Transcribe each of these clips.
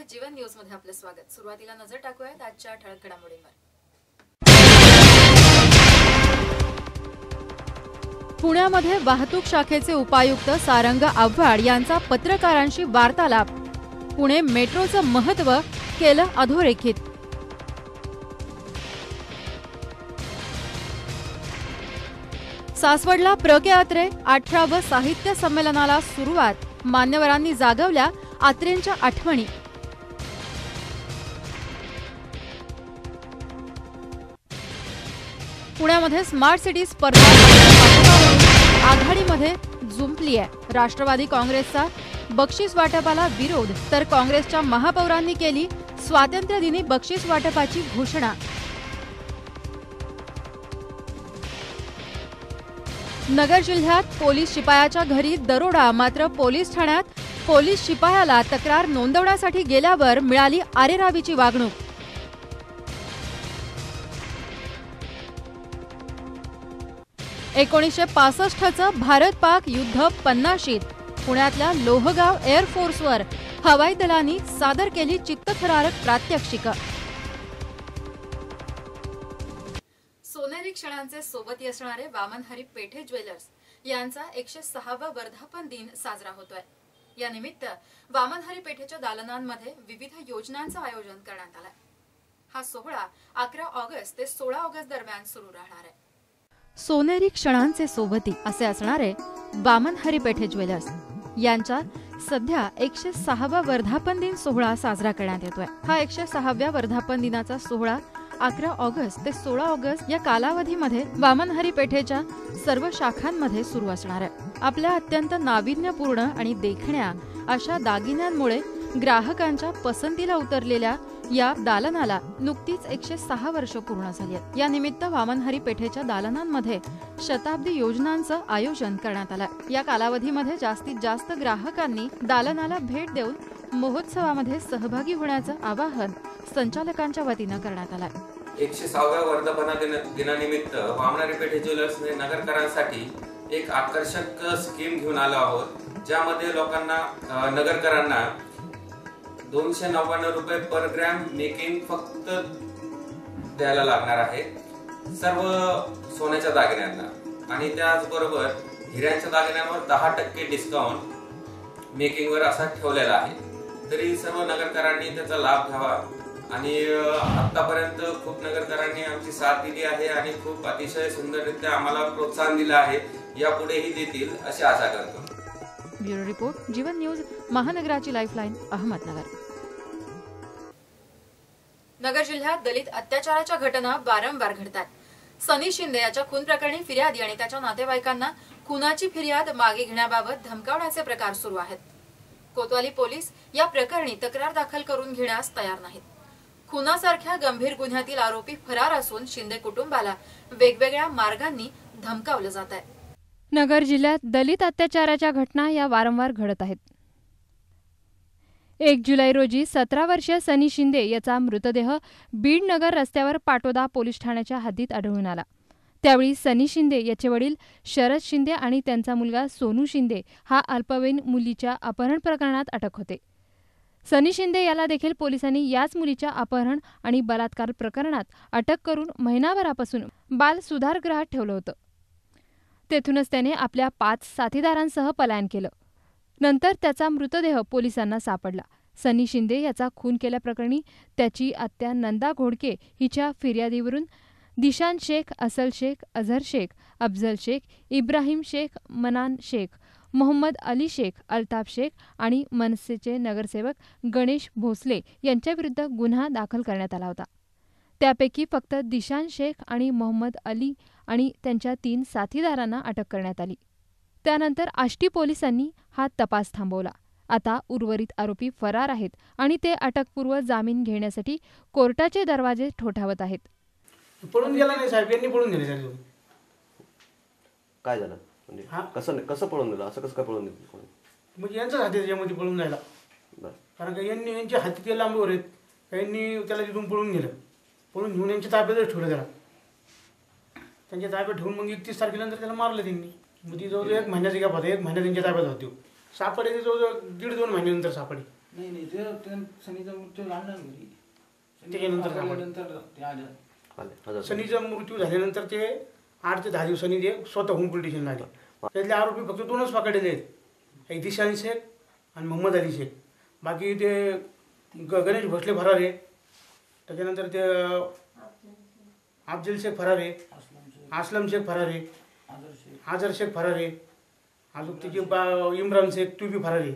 जीवन news मध्ये आपलं स्वागत। सुरुवातीला नजर टाकूयात आजच्या ठळक घडामोडींवर। पुण्यामध्ये वाहतूक शाखेचे उपायुक्त सारंग आव्हाड यांचा पत्रकारांशी वार्तालाप। पुणे मेट्रोचं महत्त्व केलं अधोरेखित। सासवडला प्र के अत्रे 18वे साहित्य संमेलनाला सुरुवात। मान्यवरांनी जागवल्या अत्रेंच्या आठवणी। पुण्यामध्ये स्मार्ट सिटी स्पर्धा आघाडीमध्ये जुंपली आहे। राष्ट्रवादी काँग्रेसचा बक्षीस वाटपाला विरोध, तर काँग्रेसच्या महापौरांनी केली स्वातंत्र्य दिनी बक्षीस वाटपाची घोषणा। नगर जिल्ह्यात पोलीस शिपायाच्या घरी दरोडा, मात्र पोलीस ठाण्यात पोलीस शिपायाला तक्रार नोंदवण्यासाठी गेल्यावर मिळाली आरेरावीची वागणूक। चं भारत पाक युद्ध 50शीत। पुण्यातल्या लोहगाव एअरफोर्सवर हवाई दलांनी सादर केली चित्तथरारक प्रात्यक्षिकं। सोनेरी क्षणांचे सोबती असणारे वामन हरी पेठे ज्वेलर्स यांचा 106वा वर्धापन दिन साजरा होतोय। या निमित्त वामन हरी पेठेच्या दालनांमध्ये विविध योजनांचं आयोजन करण्यात आलंय। हा सोहळा 11 ऑगस्ट ते 16 ऑगस्ट दरम्यान सुरू राहणार आहे। सोनेरी क्षणांचे सोबती असे असणारे वामन हरी पेठे ज्वेलर्स यांचा सध्या 106वा वर्धापन दिन सोहळा साजरा करण्यात येतोय। हा 106व्या वर्धापन दिनाचा सोहळा 11 ऑगस्ट ते 16 ऑगस्ट या कालावधीमध्ये वामन हरी पेठेच्या सर्व शाखांमध्ये सुरू असणार आहे। आपल्या अत्यंत नाविन्यपूर्ण आणि देखण्या अशा दागिन्यांमुळे ग्राहकांच्या पसंतीला उतरलेल्या या दालनाला नुकतीच 106 वर्ष पूर्ण झाली आहेत। या निमित्त वामन हरी पेठेच्या दालनांमध्ये शताब्दी योजनांचं आयोजन करण्यात आलं। या कालावधीमध्ये जास्तीत जास्त ग्राहकांनी दालनाला भेट देऊन महोत्सवामध्ये सहभागी होण्याचं आवाहन संचालकांच्या वतीनं करण्यात आलं। 106व्या वर्धापन दिनानिमित्त वामन हरी पेठे ज्वेलर्सने नगरकरांसाठी एक आकर्षक स्कीम घेऊन आलो आहोत, ज्यामध्ये लोकांना नगरकरांना 299 रुपये पर ग्रॅम मेकिंग फक्त द्यायला लागणार आहे सर्व सोन्याच्या दागिन्यांना, आणि त्याचबरोबर हिऱ्यांच्या दागिन्यांवर 10% डिस्काउंट मेकिंगवर असा ठेवलेला आहे। तरी सर्व नगरकरांनी त्याचा लाभ घ्यावा आणि आतापर्यंत खूप नगरकरांनी आमची साथ दिली आहे आणि खूप अतिशय सुंदररित्या आम्हाला प्रोत्साहन दिलं आहे। यापुढेही देतील अशी आशा करतो। ब्युरो रिपोर्ट, जीवन न्यूज, महानगराची लाईफलाईन, अहमदनगर। नगर जिल्ह्यात दलित अत्याचाराच्या घटना वारंवार घडतात। सनी शिंदे याच्या खून प्रकरणी फिर्यादी आणि त्याच्या नातेवाईकांना खुनाची फिर्याद मागे घेण्याबाबत धमकावण्याचे प्रकार सुरू आहेत। कोतवाली पोलीस या प्रकरणी तक्रार दाखल करून घेण्यास तयार नाहीत। खुनासारख्या गंभीर गुन्ह्यातील आरोपी फरार असून शिंदे कुटुंबाला वेगवेगळ्या मार्गांनी धमकावलं जात आहे। नगर जिल्ह्यात दलित अत्याचाराच्या घटना या वारंवार घडत आहेत। 1 जुलै रोजी 17 वर्षीय सनी शिंदे याचा मृतदेह बीड नगर रस्त्यावर पाटोदा पोलीस ठाण्याच्या हद्दीत आढळून आला। त्यावेळी सनी शिंदे याचे वडील शरद शिंदे आणि त्यांचा मुलगा सोनू शिंदे हा अल्पवयीन मुलीच्या अपहरण प्रकरणात अटक होते। सनी शिंदे याला देखील पोलिसांनी याच मुलीच्या अपहरण आणि बलात्कार प्रकरणात अटक करून महिनाभरापासून बाल सुधारगृहात ठेवलं होतं। तेथूनच त्याने आपल्या 5 साथीदारांसह पलायन केलं। नंतर त्याचा मृतदेह पोलिसांना सापडला। सनी शिंदे याचा खून केल्याप्रकरणी त्याची आत्या नंदा घोडके हिच्या फिर्यादीवरून दिशान शेख, असल शेख, अझहर शेख, अफजल शेख, इब्राहिम शेख, मनान शेख, मोहम्मद अली शेख, अल्ताफ शेख आणि मनसेचे नगरसेवक गणेश भोसले यांच्याविरुद्ध गुन्हा दाखल करण्यात आला होता। त्यापैकी फक्त दिशान शेख आणि मोहम्मद अली आणि त्यांच्या 3 साथीदारांना अटक करण्यात आली। त्यानंतर आष्टी पोलिसांनी हा तपास थांबवला। आता उर्वरित आरोपी फरार आहेत आणि ते अटकपूर्व जामीन घेण्यासाठी कोर्टाचे दरवाजे ठोठावत आहेत। पळून गेला नाही साहेब, यांनी पळून गेले साहेब। काय झालं म्हणजे कसं पळून गेलं, असं कसं काय पळून गेलं? म्हणजे यांच्याच हाती त्याच्यामध्ये पळून जायला, कारण का यांनी यांच्या हाती ते लांबवर आहेत, यांनी त्याला तिथून पळून गेलं, पळून घेऊन यांच्या ताब्यातच ठेवलं त्याला। त्यांच्या ताब्यात ठेवून मग 31 तारखेनंतर त्याला मारलं त्यांनी। मग ती जवळजवळ 1 महिन्याचा गॅप होता, 1 महिना त्यांच्या ताब्यात होती। सापडे जवळजवळ 1.5-2 महिन्यानंतर सापडे। नाही ते सनीचा मृत्यू झाला घरी त्याच्यानंतर ते आलं. आले सनीचा मृत्यू झाल्यानंतर ते 8 ते 10 दिवसांनी ते स्वतःहून पोलीस स्टेशनला आले. त्यातले आरोपी फक्त 2च पकडलेले आहेत, एक दिशान शेख आणि मोहम्मद अली शेख. बाकी ते गणेश भोसले फरार आहे, त्याच्यानंतर ते अफजल शेख फरार आहे, असलम शेख फरार आहे, आजर शेख फरार आहे, अजून तिचे इम्रान शेख तो बी फरार आहे,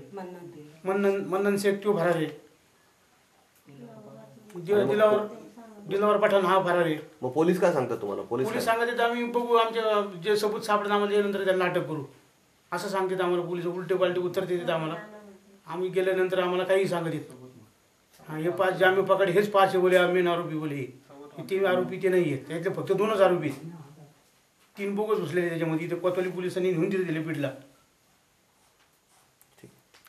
मन्नन शेख तो फरार आहे, दिलावर पठाण हा फरार आहे. मग पोलीस काय सांगतात तुम्हाला? पोलीस सांगत तर आम्ही बघू, आमच्या जे सबूत सापडत आम्हाला त्यानंतर त्यांना अटक करू असं सांगतात आम्हाला. पोलीस उलटे पालटे उत्तर देतात आम्हाला. आम्ही गेल्यानंतर आम्हाला काही सांगत येत. हां, हे 5 जे आम्ही पकडे हेच 5 बोले आम्ही आरोपी बोले. 3 आरोपी ते नाही आहेत, त्यातले फक्त 2च आरोपी आहेत. 3 बोगस घुसलेले त्याच्यामध्ये. ते कोतवाली पोलिसांनी नेऊन तिथे दिले पीठला.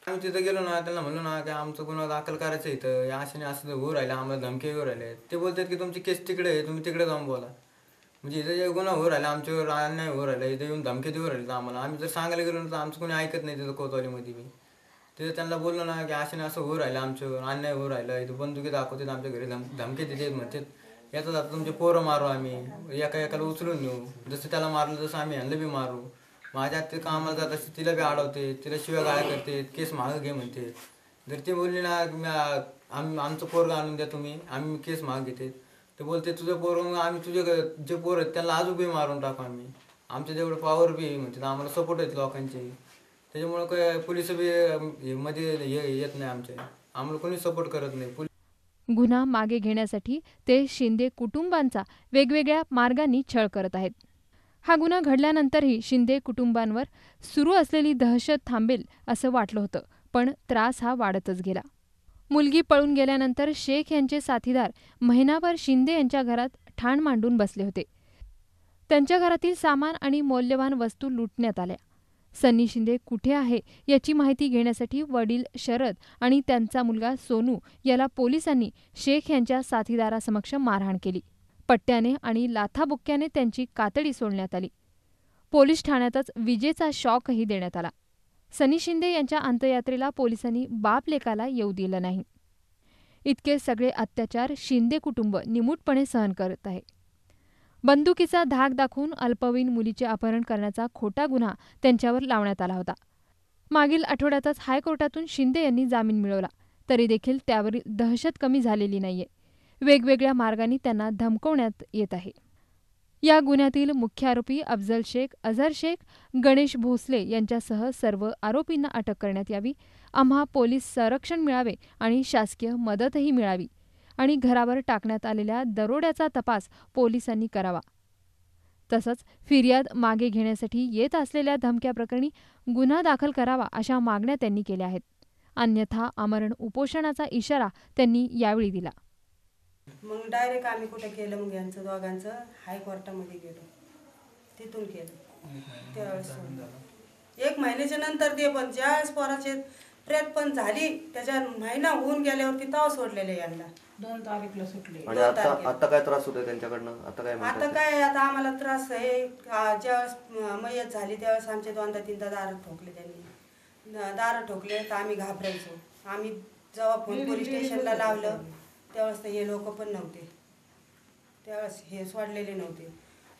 आम्ही तिथं गेलो ना, त्यांना म्हणलो ना की आमचं गुन्हा दाखल करायचं इथं, या अशाने असं होऊ राहिलं, आम्हाला धमकी होऊ राहिले. ते बोलतात की तुमची केस तिकडे आहे, तुम्ही तिकडे जाऊन बोला. म्हणजे इथं जे गुन्हा होऊ राहिला, आमच्यावर अन्याय होऊ राहिला, इथं येऊन धमकी देऊ राहिले आम्हाला. आम्ही जर सांगायला गेलो तर आमचं कोणी ऐकत नाही. तिथं कोतवालीमध्ये मी तिथं त्यांना बोललो ना की अशाने असं होऊ राहिलं, आमच्यावर अन्याय होऊ राहिला, इथं बंदुकी दाखवतात, आमच्या घरी धमकी देतात, म्हणतात याचं आता तुमचे पोरं मारू, आम्ही एकाला उचलून नेऊ, जसं त्याला मारलं तसं आम्ही ह्यांना बी मारू. माझ्या ते कामाला जात असते, तिला बी अडवते, तिला शिव्या गाळ्या करते, केस मागं घे म्हणते. जर ती बोलली ना आमचं पोरगं आणून द्या तुम्ही, आम्ही केस माग घेते, ते बोलते तुझं पोरं, मग आम्ही तुझे जे पोरं आहेत त्यांना अजून बी मारून टाकू आम्ही, आमच्या जेवढं पॉवर बी म्हणते, आम्हाला सपोर्ट आहेत लोकांचे. त्याच्यामुळं काय पोलिस बी मध्ये येत नाही आमच्या, आम्हाला कोणी सपोर्ट करत नाही. गुन्हा मागे घेण्यासाठी ते शिंदे कुटुंबांचा वेगवेगळ्या मार्गांनी छळ करत आहेत. हा गुन्हा घडल्यानंतरही शिंदे कुटुंबांवर सुरू असलेली दहशत थांबेल असं वाटलं होतं, पण त्रास हा वाढतच गेला. मुलगी पळून गेल्यानंतर शेख यांचे साथीदार महिनाभर शिंदे यांच्या घरात ठाण मांडून बसले होते. त्यांच्या घरातील सामान आणि मौल्यवान वस्तू लुटण्यात आल्या. सनी शिंदे कुठे आहे याची माहिती घेण्यासाठी वडील शरद आणि त्यांचा मुलगा सोनू याला पोलिसांनी शेख यांच्या साथीदारासमक्ष मारहाण केली. पट्ट्याने आणि लाथाबुक्क्याने त्यांची कातडी सोडण्यात आली. पोलीस ठाण्यातच विजेचा शॉकही देण्यात आला. सनी शिंदे यांच्या अंत्ययात्रेला पोलिसांनी बाप लेकाला येऊ दिलं नाही. इतके सगळे अत्याचार शिंदे कुटुंब निमूटपणे सहन करत आहे. बंदुकीचा धाक दाखवून अल्पवयीन मुलीचे अपहरण करण्याचा खोटा गुन्हा त्यांच्यावर लावण्यात आला होता. मागील आठवड्यातच हायकोर्टातून शिंदे यांनी जामीन मिळवला, तरी देखील त्यावरील दहशत कमी झालेली नाहीये. वेगवेगळ्या मार्गांनी त्यांना धमकवण्यात येत आहे. या गुन्ह्यातील मुख्य आरोपी अफजल शेख, अझर शेख, गणेश भोसले यांच्यासह सर्व आरोपींना अटक करण्यात यावी, आम्हा पोलीस संरक्षण मिळावे आणि शासकीय मदतही मिळावी आणि घरावर टाकण्यात आलेल्या दरोड्याचा तपास पोलिसांनी करावा. तसंच फिर्याद मागे घेण्यासाठी येत असलेल्या धमक्याप्रकरणी गुन्हा दाखल करावा अशा मागण्या त्यांनी केल्या आहेत. अन्यथा आमरण उपोषणाचा इशारा त्यांनी यावेळी दिला. मग डायरेक्ट आम्ही कुठे केलं, मग यांचं दोघांचं हायकोर्टामध्ये गेलो, तिथून केलं. त्यावेळेस 1 महिन्याच्या नंतर ते पण ज्यावेळेस पोराचे प्रेत पण झाली, त्याच्या महिना होऊन गेल्यावरती ताव सोडलेले यांना 2 तारीखला सुटले. आणि आता काय त्रास होतोय त्यांच्याकडनं? आता काय आता आम्हाला त्रास आहे. ज्यावेळेस मयत झाली त्यावेळेस आमचे 2दा-3दा दार ठोकले त्यांनी. दार ठोकले तर आम्ही घाबरायचो. आम्ही जेव्हा फोन पोलीस स्टेशनला लावलं त्यावेळेस तर हे लोक पण नव्हते, त्यावेळेस हे सोडलेले नव्हते.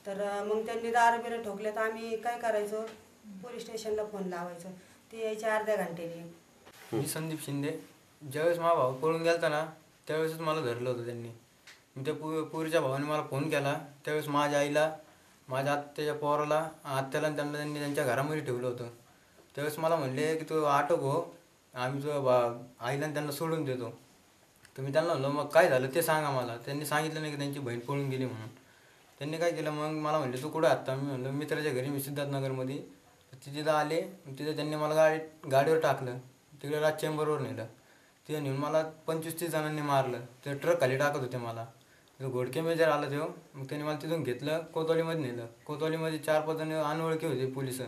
तर मग त्यांनी दार बिरं ठोकले तर आम्ही काय करायचो, पोलीस स्टेशनला फोन लावायचो. ते यायचे अर्ध्या घंटेने. मी संदीप शिंदे. ज्यावेळेस माझा भाऊ पळून गेलता ना त्यावेळेसच मला धरलं होतं त्यांनी. मी त्या पुरीच्या भावाने मला फोन केला. त्यावेळेस माझ्या आईला, माझ्या आत्याच्या पोराला, आत्याला त्यांनी त्यांच्या घरामध्ये ठेवलं होतं. त्यावेळेस मला म्हणले की तू आटक हो, आम्ही तुझ्या आईला त्यांना सोडून देतो. तर मी त्यांना म्हणलं मग काय झालं ते सांगा मला. त्यांनी सांगितलं नाही की त्यांची बहीण पळून गेली म्हणून. त्यांनी काय केलं, मग मला म्हणले तू कुठं आत्ता? मी म्हणलं मित्राच्या घरी, मी सिद्धार्थनगरमध्ये. तिथं आले, तिथं त्यांनी मला गाडीवर टाकलं, तिकडे राज चेंबरवर नेलं. तिथे नेऊन मला 25-30 जणांनी मारलं. ते ट्रक खाली टाकत होते मला. तिथं घोडके मेजर आला तेव्हा, मग त्यांनी मला तिथून घेतलं, कोतवालीमध्ये नेलं. कोतवालीमध्ये 4-5 जण अनोळखी होते पोलिस,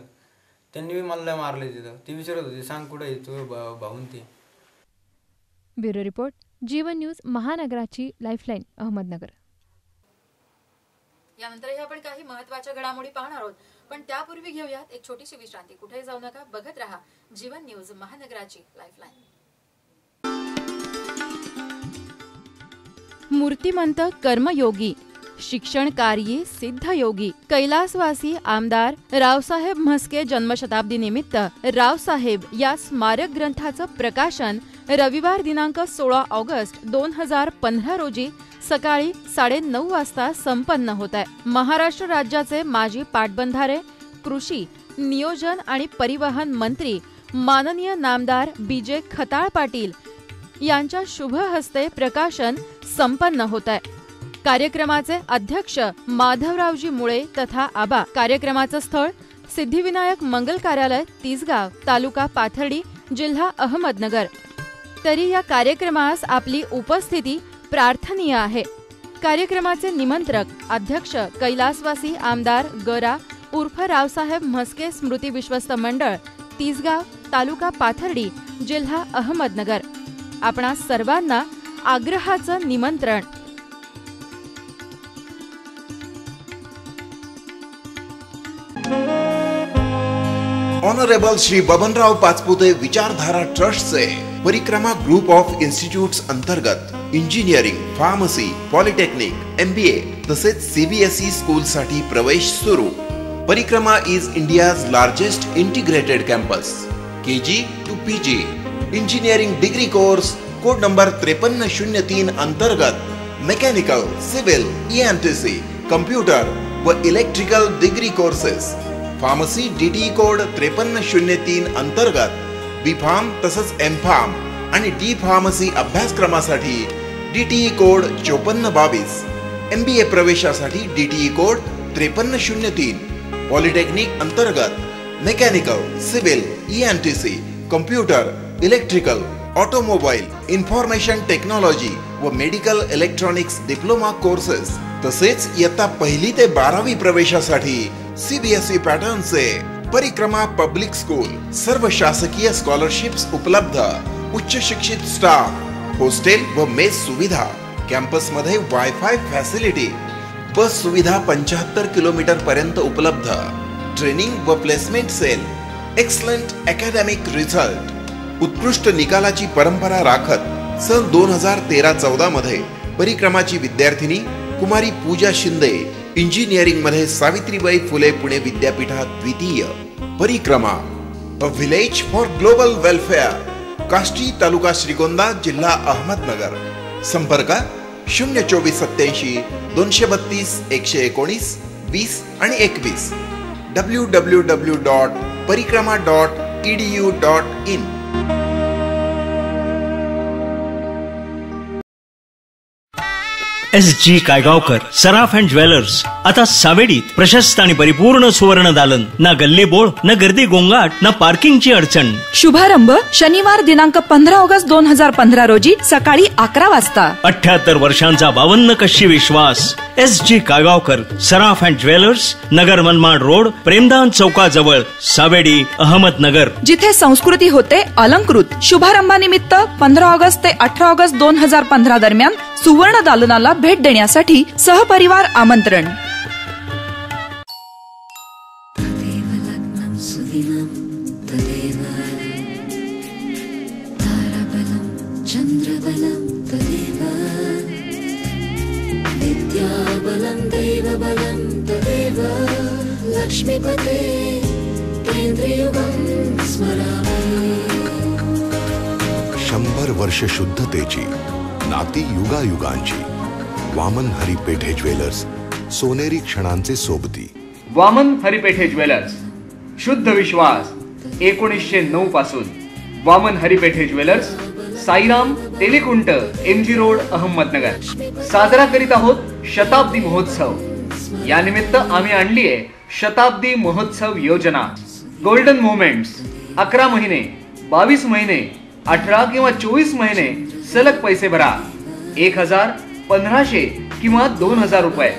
त्यांनी बी मला मारले तिथं. ते विचारत होते सांग कुठं आहे तो भाऊन ते. ब्युरो रिपोर्ट, जीवन न्यूज, महानगराची लाईफलाईन, अहमदनगर. यानंतरही आपण काही महत्त्वाच्या घडामोडी पाहणार आहोत, पण त्यापूर्वी घेऊयात एक छोटीशी विश्रांती. कुठेही जाऊ नका, बघत रहा जीवन न्यूज, महानगराची लाईफलाईन. मूर्तिमंत कर्मयोगी, शिक्षणकार्यी सिद्धयोगी, कैलासवासी आमदार रावसाहेब म्हस्के जन्मशताब्दी निमित्त रावसाहेब या स्मारक ग्रंथाचं प्रकाशन रविवार दिनांक 16 ऑगस्ट 2015 रोजी सकाळी 9:30 वाजता संपन्न होत आहे. महाराष्ट्र राज्याचे माजी पाटबंधारे, कृषी, नियोजन आणि परिवहन मंत्री माननीय नामदार BJ खताळ पाटील यांच्या शुभ हस्ते प्रकाशन संपन्न होत आहे. कार्यक्रमाचे अध्यक्ष माधवरावजी मुळे तथा आबा. कार्यक्रमाचं स्थळ सिद्धिविनायक मंगल कार्यालय, तिसगाव, तालुका पाथर्डी, जिल्हा अहमदनगर. तरी या कार्यक्रमास आपली उपस्थिती प्रार्थनीय आहे. कार्यक्रमाचे निमंत्रक अध्यक्ष कैलासवासी आमदार गरा उर्फ रावसाहेब म्हस्के स्मृती विश्वस्त मंडळ, तिसगाव, तालुका पाथर्डी, जिल्हा अहमदनगर. आपणा सर्वांना आग्रहाचं निमंत्रण. ऑनरेबल श्री बबनराव पाचपुते विचारधारा ट्रस्ट से परिक्रमा ग्रुप ऑफ इन्स्टिट्यूट्स अंतर्गत इंजिनियरिंग, फार्मसी, पॉलिटेक्निक, MBA तसेच CBSE स्कूल साठी प्रवेश सुरू. परिक्रमा is India's largest integrated campus. KG to PG engineering degree course code number 5303 अंतर्गत मेकॅनिकल, सिव्हिल, EMTC, कम्प्युटर व electrical degree courses. Pharmacy DTE code 5303 अंतर्गत B.Pharm तसंच M.Pharm आणि D फार्मसी अभ्यासक्रमासाठी DTE कोड 5422. MBA प्रवेशासाठी DTE कोड 5303. पॉलिटेक्निक अंतर्गत mechanical, civil, EMTC, computer, electrical, automobile, information technology व medical electronics diploma courses तसेच इयत्ता 1ली ते 12वी प्रवेशासाठी CBSE पॅटर्नचे परिक्रमा पब्लिक स्कूल. सर्व शासकीय स्कॉलरशिप्स उपलब्ध. उच्च शिक्षित स्टाफ, हॉस्टेल व मेस सुविधा. कॅम्पस मध्ये वायफाय फॅसिलिटी. बस सुविधा 75 किलोमीटर पर्यंत उपलब्ध. ट्रेनिंग व placement cell. Excellent academic result. उत्कृष्ट निकालाची परंपरा राखत सन 2013-14 मध्ये परिक्रमाची विद्यार्थिनी कुमारी पूजा शिंदे इंजिनिअरिंग मध्ये सावित्रीबाई फुले पुणे विद्यापीठात द्वितीय. Parikrama a village for global welfare, Kashti, taluka Shrigonda, जिल्हा अहमदनगर. संपर्क 02487 232 119 20 आणि 21. www.parikrama.edu.in. SG Kaygaonkar Saraf and jewellers आता सावेडीत प्रशस्त आणि परिपूर्ण सुवर्ण दालन. ना गल्ली बोळ, ना गर्दी गोंगाट, ना पार्किंगची अडचण. शुभारंभ शनिवार दिनांक 15 ऑगस्ट 2015 रोजी सकाळी 11 वाजता. 78 वर्षांचा 52 कशी विश्वास. SG Kaygaonkar Saraf and jewellers, Nagar Manmad road, Premdan चौकाजवळ, सावेडी, अहमदनगर. जिथे संस्कृती होते अलंकृत. शुभारंभानिमित्त 15 ऑगस्ट ते 18 ऑगस्ट 2015 दरम्यान सुवर्ण दालनाला भेट देण्यासाठी सहपरिवार आमंत्रण. लक्ष्मीपते केंद्रयुगं स्मरामि. 100 वर्ष शुद्धतेची नाती युगायुगांची. वामन हरिपेठे ज्वेलर्स, सोनेरी क्षणांचे सोबती. वामन हरिपेठे ज्वेलर्स, शुद्ध विश्वास 1909 पासून. Vaman Haripethe jewellers, Sairam, Telikunt, MG road, Ahmednagar. साजरा करीत आहोत शताब्दी महोत्सव. या निमित्त आम्ही आणली आहे शताब्दी महोत्सव योजना. Golden moments. 11 महिने, 22 महिने, 18 किंवा 24 महिने सलग पैसे भरा. 1000, 1500 किंवा 2000 रुपये.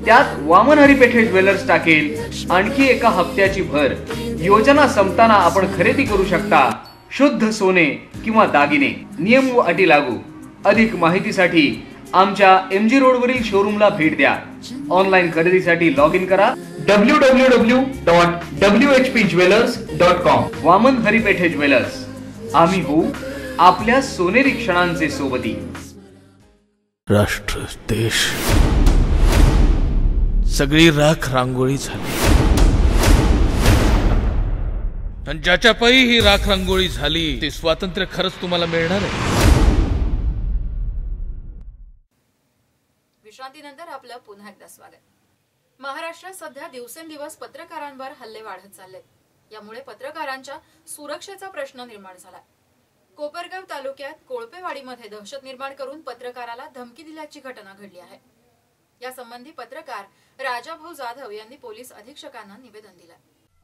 त्यात वामन हरिपेठे ज्वेलर्स टाकेल आणखी एका हप्त्याची भर. योजना संपताना आपण खरेदी करू शकता शुद्ध सोने किंवा दागिने. नियम व अटी लागू. अधिक माहितीसाठी आमच्या MG रोडवरील शोरूमला भेट द्या. ऑनलाईन खरेदीसाठी लॉग इन करा www.whpjewelers.com. वामन हरिपेठे ज्वेलर्स. आम्ही होऊ आपल्या सोनेरी क्षणांचे सोबती. राष्ट्र देश सगळी राख रांगोळी झाली, आणि ज्याच्या पायी ही राख रांगोळी झाली ते स्वातंत्र्य खरंच तुम्हाला मिळणार आहे. विश्रांतीनंतर आपलं पुन्हा एकदा स्वागत. महाराष्ट्रात सध्या दिवसेंदिवस पत्रकारांवर हल्ले वाढत चाललेत. यामुळे पत्रकारांच्या सुरक्षेचा प्रश्न निर्माण झाला. कोपरगाव तालुक्यात कोळपेवाडीमध्ये दहशत निर्माण करून पत्रकाराला धमकी दिल्याची घटना घडली आहे. यासंबंधी पत्रकार राजाभाऊ जाधव यांनी पोलीस अधीक्षकांना निवेदन दिलं.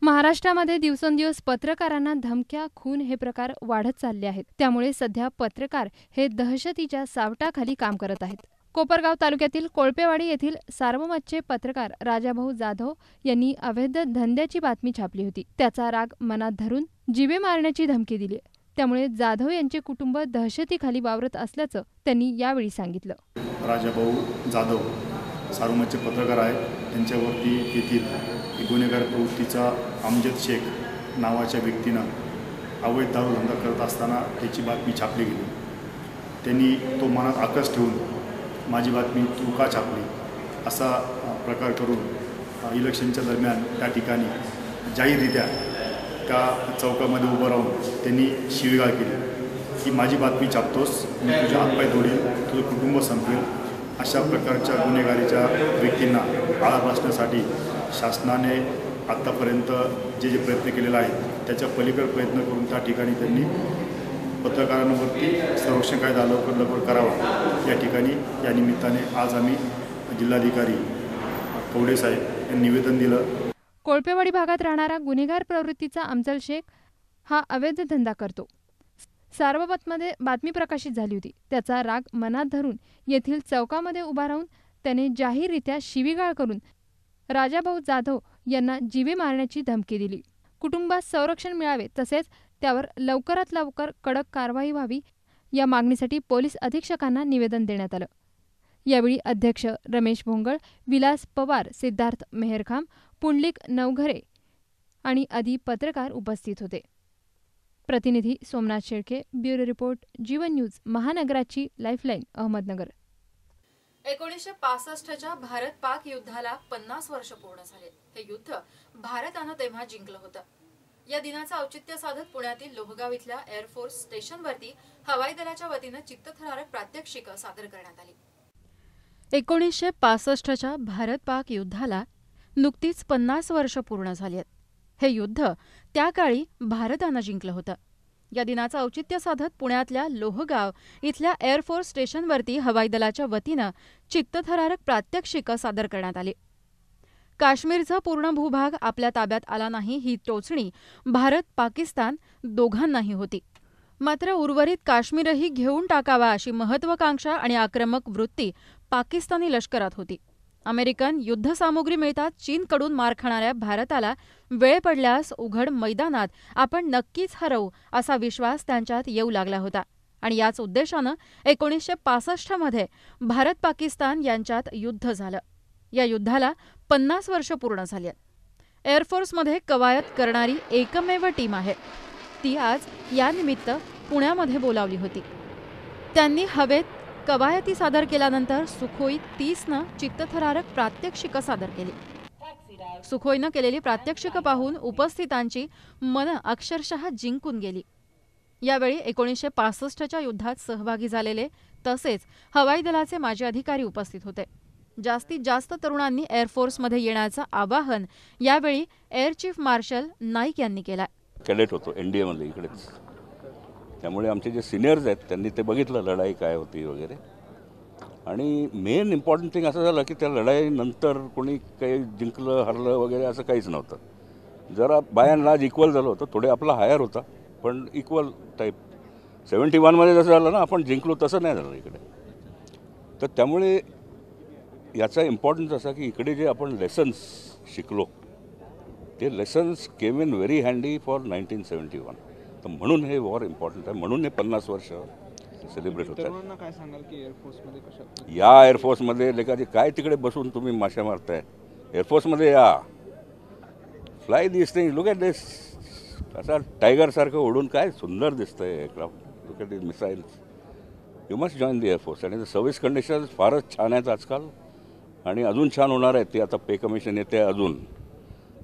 महाराष्ट्रामध्ये दिवसेंदिवस पत्रकारांना धमक्या, खून हे प्रकार वाढत चालले आहेत. त्यामुळे सध्या पत्रकार हे दहशतीच्या सावटाखाली काम करत आहेत. कोपरगाव तालुक्यातील कोळपेवाडी येथील सार्वमतचे पत्रकार राजाभाऊ जाधव यांनी अवैध धंद्याची बातमी छापली होती. त्याचा राग मनात धरून जीवे मारण्याची धमकी दिली. त्यामुळे जाधव यांचे कुटुंब दहशतीखाली वावरत असल्याचं त्यांनी यावेळी सांगितलं. राजाभाऊ जाधव सार्वमतचे पत्रकार आहेत. त्यांच्यावरती येथील गुन्हेगार प्रवृत्तीचा अमजद शेख नावाच्या व्यक्तीनं अवैध दारू धंदा करत असताना त्याची बातमी छापली गेली. त्यांनी तो मनात आकस ठेवून माझी बातमी तू का छापली असा प्रकार करून इलेक्शनच्या दरम्यान त्या ठिकाणी जाहीररित्या त्या चौकामध्ये उभं राहून त्यांनी शिवीगाळ केली की माझी बातमी छापतोस, मी तुझे हातपाय तोडील, तुझं कुटुंब संपवेल. अशा प्रकारच्या गुन्हेगारीच्या व्यक्तींना आळा बसण्यासाठी शासनाने आत्तापर्यंत जे प्रयत्न केलेले आहेत त्याच्या पलीकडे प्रयत्न करून त्या ठिकाणी त्यांनी पत्रकारांवरती संरक्षण कायदा लवकर करावा. या ठिकाणी या निमित्ताने आज आम्ही जिल्हाधिकारी कवडे साहेब यांनी निवेदन दिलं. कोळपेवाडी भागात राहणारा गुन्हेगार प्रवृत्तीचा अमजद शेख हा अवैध धंदा करतो. सार्वमतमध्ये बातमी प्रकाशित झाली होती. त्याचा राग मनात धरून येथील चौकामध्ये उभा राहून त्याने जाहीररित्या शिवीगाळ करून राजाभाऊ जाधव यांना जीवे मारण्याची धमकी दिली. कुटुंबास संरक्षण मिळावे तसेच त्यावर लवकरात लवकर कडक कारवाई व्हावी या मागणीसाठी पोलीस अधीक्षकांना निवेदन देण्यात आलं. यावेळी अध्यक्ष रमेश भोंगळ, विलास पवार, सिद्धार्थ मेहरखाम, पुंडलिक नवघरे आणि आदी पत्रकार उपस्थित होते. प्रतिनिधी Somnath Shelke, bureau report, Jeevan news, महानगराची लाईफलाईन, अहमदनगर. 1965च्या भारत-पाक युद्धाला 50 वर्ष पूर्ण झाले. हे युद्ध भारतानं तेव्हा जिंकलं होतं. या दिनाचं औचित्य साधत पुण्यातील लोहगाव इथल्या एअरफोर्स स्टेशनवरती हवाई दलाच्या वतीनं चित्तथरारक प्रात्यक्षिकं सादर करण्यात आली. 1965च्या भारत-पाक युद्धाला नुकतीच 50 वर्ष पूर्ण झाली आहेत. हे युद्ध त्या काळी भारतानं जिंकलं होतं. या दिनाचं औचित्य साधत पुण्यातल्या लोहगाव इथल्या एअरफोर्स स्टेशनवरती हवाई दलाच्या वतीनं चित्तथरारक प्रात्यक्षिकं सादर करण्यात आली. काश्मीरचा पूर्ण भूभाग आपल्या ताब्यात आला नाही ही टोचणी भारत पाकिस्तान दोघांनाही होती. मात्र उर्वरित काश्मीरही घेऊन टाकावा अशी महत्वाकांक्षा आणि आक्रमक वृत्ती पाकिस्तानी लष्करात होती. अमेरिकन युद्धसामुग्री मिळताच चीनकडून मार खाणाऱ्या भारताला वेळ पडल्यास उघड मैदानात आपण नक्कीच हरवू असा विश्वास त्यांच्यात येऊ लागला होता. आणि याच उद्देशानं 1965मध्ये भारत पाकिस्तान यांच्यात युद्ध झालं. या युद्धाला 50 वर्ष पूर्ण झाली आहेत. एअरफोर्समध्ये कवायत करणारी एकमेव टीम आहे. ती आज यानिमित्त पुण्यामध्ये बोलावली होती. त्यांनी हवेत कवायती सादर केल्यानंतर सुखोई 30नं चित्तथरारक प्रात्यक्षिकं सादर केली. सुखोईनं केलेली प्रात्यक्षिकं पाहून उपस्थितांची मनं अक्षरशः जिंकून गेली. यावेळी 1965च्या युद्धात सहभागी झालेले तसेच हवाई दलाचे माजी अधिकारी उपस्थित होते. जास्तीत जास्त तरुणांनी एअरफोर्समध्ये येण्याचं आवाहन यावेळी एअर चीफ मार्शल नाईक यांनी केलं. कॅडेट होतो एनडीएमध्ये इकडेच, त्यामुळे आमचे जे सिनियर्स आहेत त्यांनी ते बघितलं लढाई काय होती वगैरे. आणि मेन इम्पॉर्टंट थिंग असं झालं की त्या लढाईनंतर कोणी काही जिंकलं हरलं वगैरे असं काहीच नव्हतं. जरा बाय अँड लार्ज इक्वल झालं होतं. थोडे आपला हायर होता पण इक्वल टाईप. 71मध्ये जसं झालं ना आपण जिंकलो तसं नाही झालं इकडे. तर त्यामुळे याचा इम्पॉर्टन्स असा की इकडे जे आपण लेसन्स शिकलो ते lessons came in very handy for 1971. तर म्हणून हे वॉर इम्पॉर्टंट आहे. म्हणून हे 50 वर्ष सेलिब्रेट होत आहे. काय सांगाल की एअरफोर्समध्ये कशा या एअरफोर्समध्ये लेखाची काय तिकडे बसून तुम्ही माशा मारताय. एअरफोर्समध्ये या, fly this thing, look at this. असा टायगरसारखं उडून काय सुंदर दिसतंय aircraft. Look at this missiles. You must join the air force. आणि सर्व्हिस कंडिशन्स फारच छान आहेत आजकाल आणि अजून छान होणार आहेत. ती आता पे कमिशन येते अजून,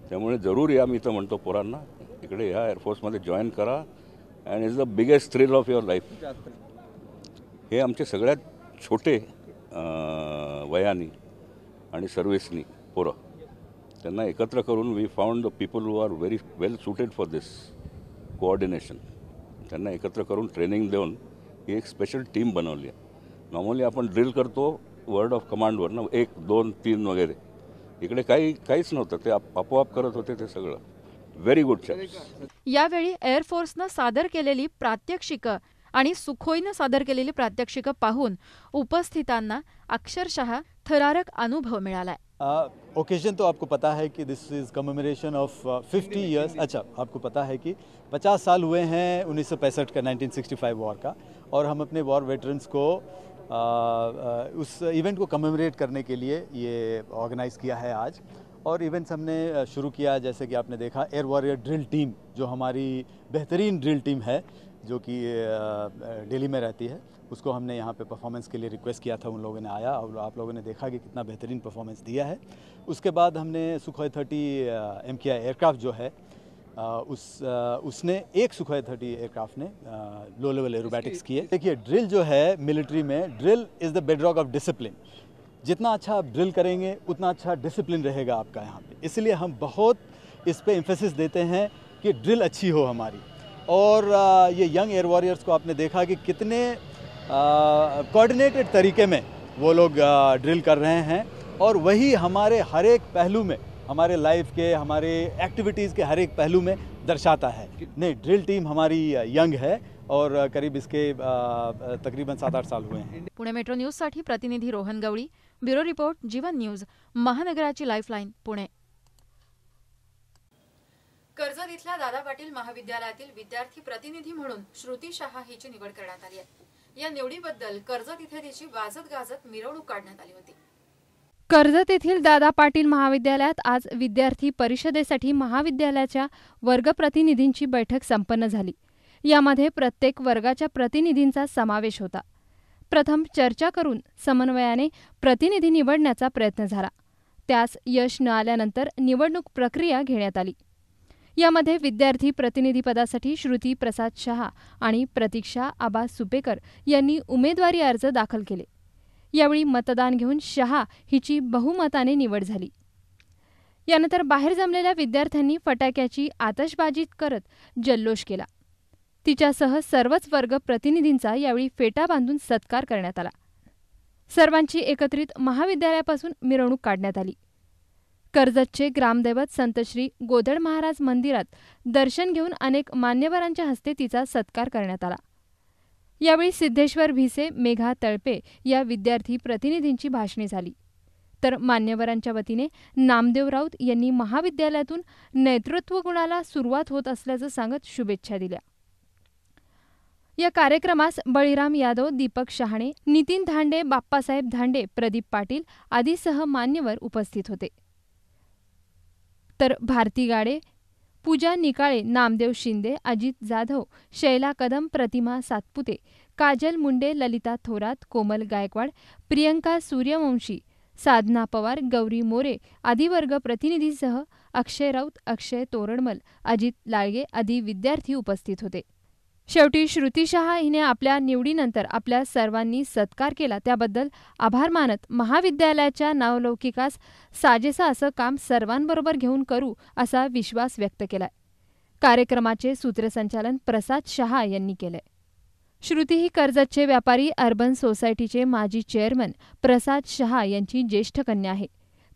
त्यामुळे जरूर या. मी तर म्हणतो पोरांना इकडे या, एअरफोर्समध्ये जॉईन करा. And is the biggest thrill of your life. हे आमचे सगळ्यात छोटे वयानी आणि सर्व्हिसनी पोरं, त्यांना एकत्र करून we found the people who are very well suited for this coordination. त्यांना एकत्र करून ट्रेनिंग देऊन ही एक स्पेशल टीम बनवली आहे. नॉर्मली आपण ड्रिल करतो वर्ड ऑफ कमांडवर ना, 1, 2, 3 वगैरे. इकडे काहीच नव्हतं, ते आपोआप करत होते ते सगळं. Very good chaps. यावेळी एअरफोर्सनं सादर केलेली प्रात्यक्षिकं आणि सुखोईनं सादर केलेली प्रात्यक्षिकं पाहून उपस्थितांना अक्षरशः थरारक अनुभव मिळालाय. ओकेजन तो आपको पता है कि दिस इज़ कमेमोरेशन ऑफ 50 ईयर्स. अच्छा, आपको पता है कि 50 साल हुए हैं 1965 का, 1965 वॉर का, और हम अपने वॉर वेटरन्स को उस इवेंट को कमेमोरेट करने के लिए ये ऑर्गेनाइज़ किया है आज. और इवेंट्स हमने शुरू किया, जैसे कि आपने देखा, एयर वॉरियर ड्रिल टीम, जो हमारी बेहतरीन ड्रिल टीम है जो कि दिल्ली में रहती है, उसको हमने यहाँ पे परफॉर्मेंस के लिए रिक्वेस्ट किया था. उन लोगों ने आया और आप लोगों ने देखा कि कितना बेहतरीन परफॉर्मेंस दिया है. उसके बाद हमने सुखोई 30 MKI एयरक्राफ्ट जो है उसने एक सुखोई 30 एयरक्राफ्ट ने लो लेवल एरोबैटिक्स किए. देखिए, ड्रिल जो है मिलिट्री में, drill is the bedrock of discipline. जितना अच्छा आप ड्रिल करेंगे उतना अच्छा डिसिप्लिन रहेगा आपका यहाँ पे. इसलिए हम बहुत इस पे एम्फेसिस देते हैं कि ड्रिल अच्छी हो हमारी. और ये यंग एयर वॉरियर्स को आपने देखा कि कितने कोऑर्डिनेटेड तरीके में वो लोग ड्रिल कर रहे हैं, और वही हमारे हर एक पहलू में, हमारे लाइफ के, हमारे एक्टिविटीज़ के हर एक पहलू में दर्शाता है. नहीं, ड्रिल टीम हमारी यंग है और करीब इसके तकरीबन 7-8 साल हुए हैं. पुणे मेट्रो न्यूजसाठी प्रतिनिधी रोहन गवळी, ब्युरो रिपोर्ट, जीवन न्यूज, महानगराची लाईफलाईन, पुणे. कर्जत इथल्या दादा पाटील महाविद्यालयातील विद्यार्थी प्रतिनिधी म्हणून श्रुती शहा हिची निवड करण्यात आली आहे. या निवडीबद्दल कर्जत इथे तिची वाजत गाजत मिरवणूक काढण्यात आली होती. कर्जत येथील दादा पाटील महाविद्यालयात आज विद्यार्थी परिषदेसाठी महाविद्यालयाच्या वर्गप्रतिनिधींची बैठक संपन्न झाली. यामध्ये प्रत्येक वर्गाच्या प्रतिनिधींचा समावेश होता. प्रथम चर्चा करून समन्वयाने प्रतिनिधी निवडण्याचा प्रयत्न झाला. त्यास यश न आल्यानंतर निवडणूक प्रक्रिया घेण्यात आली. यामध्ये विद्यार्थी प्रतिनिधीपदासाठी श्रुती प्रसाद शहा आणि प्रतीक्षा आबा सुपेकर यांनी उमेदवारी अर्ज दाखल केले. यावेळी मतदान घेऊन शहा हिची बहुमताने निवड झाली. यानंतर बाहेर जमलेल्या विद्यार्थ्यांनी फटाक्याची आतषबाजी करत जल्लोष केला. तिच्यासह सर्वच वर्ग प्रतिनिधींचा यावेळी फेटा बांधून सत्कार करण्यात आला. सर्वांची एकत्रित महाविद्यालयापासून मिरवणूक काढण्यात आली. कर्जतचे ग्रामदैवत संत श्री गोदड महाराज मंदिरात दर्शन घेऊन अनेक मान्यवरांच्या हस्ते तिचा सत्कार करण्यात आला. यावेळी सिद्धेश्वर भिसे, मेघा तळपे या विद्यार्थी प्रतिनिधींची भाषणे झाली. तर मान्यवरांच्या वतीने नामदेव राऊत यांनी महाविद्यालयातून नेतृत्व गुणाला सुरुवात होत असल्याचं सांगत शुभेच्छा दिल्या. या कार्यक्रमास बळीराम यादव, दीपक शहाणे, नितीन धांडे, बाप्पासाहेब धांडे, प्रदीप पाटील आदीसह मान्यवर उपस्थित होते. तर भारती गाडे, पूजा निकाळे, नामदेव शिंदे, अजित जाधव, शैला कदम, प्रतिमा सातपुते, काजल मुंडे, ललिता थोरात, कोमल गायकवाड, प्रियंका सूर्यवंशी, साधना पवार, गौरी मोरे आदी वर्ग प्रतिनिधीसह अक्षय राऊत, अक्षय तोरडमल, अजित लाळगे आदी विद्यार्थी उपस्थित होते. शेवटी श्रुती शहा हिने आपल्या निवडीनंतर आपल्या सर्वांनी सत्कार केला त्याबद्दल आभार मानत महाविद्यालयाच्या नावलौकिकास साजेसा असं काम सर्वांबरोबर घेऊन करू असा विश्वास व्यक्त केलाय. कार्यक्रमाचे सूत्रसंचालन प्रसाद शहा यांनी केलंय. श्रुती ही कर्जतचे व्यापारी अर्बन सोसायटीचे माजी चेअरमन प्रसाद शहा यांची ज्येष्ठ कन्या आहे.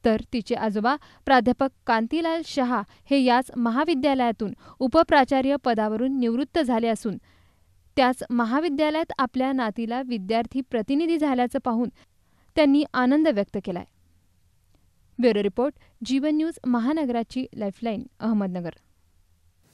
तर तिचे आजोबा प्राध्यापक कांतीलाल शहा हे याच महाविद्यालयातून उपप्राचार्य पदावरून निवृत्त झाले असून त्याच महाविद्यालयात आपल्या नातीला विद्यार्थी प्रतिनिधी झाल्याचं पाहून त्यांनी आनंद व्यक्त केलाय. ब्युरो रिपोर्ट, जीवन न्यूज, महानगराची लाईफलाईन, अहमदनगर.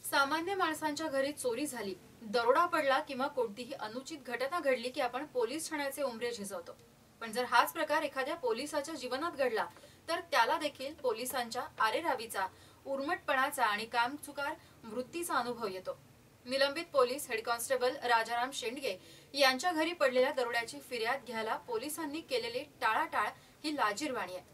सामान्य माणसांच्या घरी चोरी झाली, दरोडा पडला किंवा कोणतीही अनुचित घटना घडली की आपण पोलीस ठाण्याचे उंबरे झिजवतो. पण जर हाच प्रकार एखाद्या पोलिसाच्या जीवनात घडला तर त्याला देखील पोलिसांच्या आरेरावीचा, उर्मटपणाचा आणि कामचुकार वृत्तीचा अनुभव येतो. निलंबित police head constable Rajaram Shendge यांच्या घरी पडलेल्या दरोड्याची फिर्याद घ्यायला पोलिसांनी केलेली टाळाटाळ ही लाजिरवाणी आहे.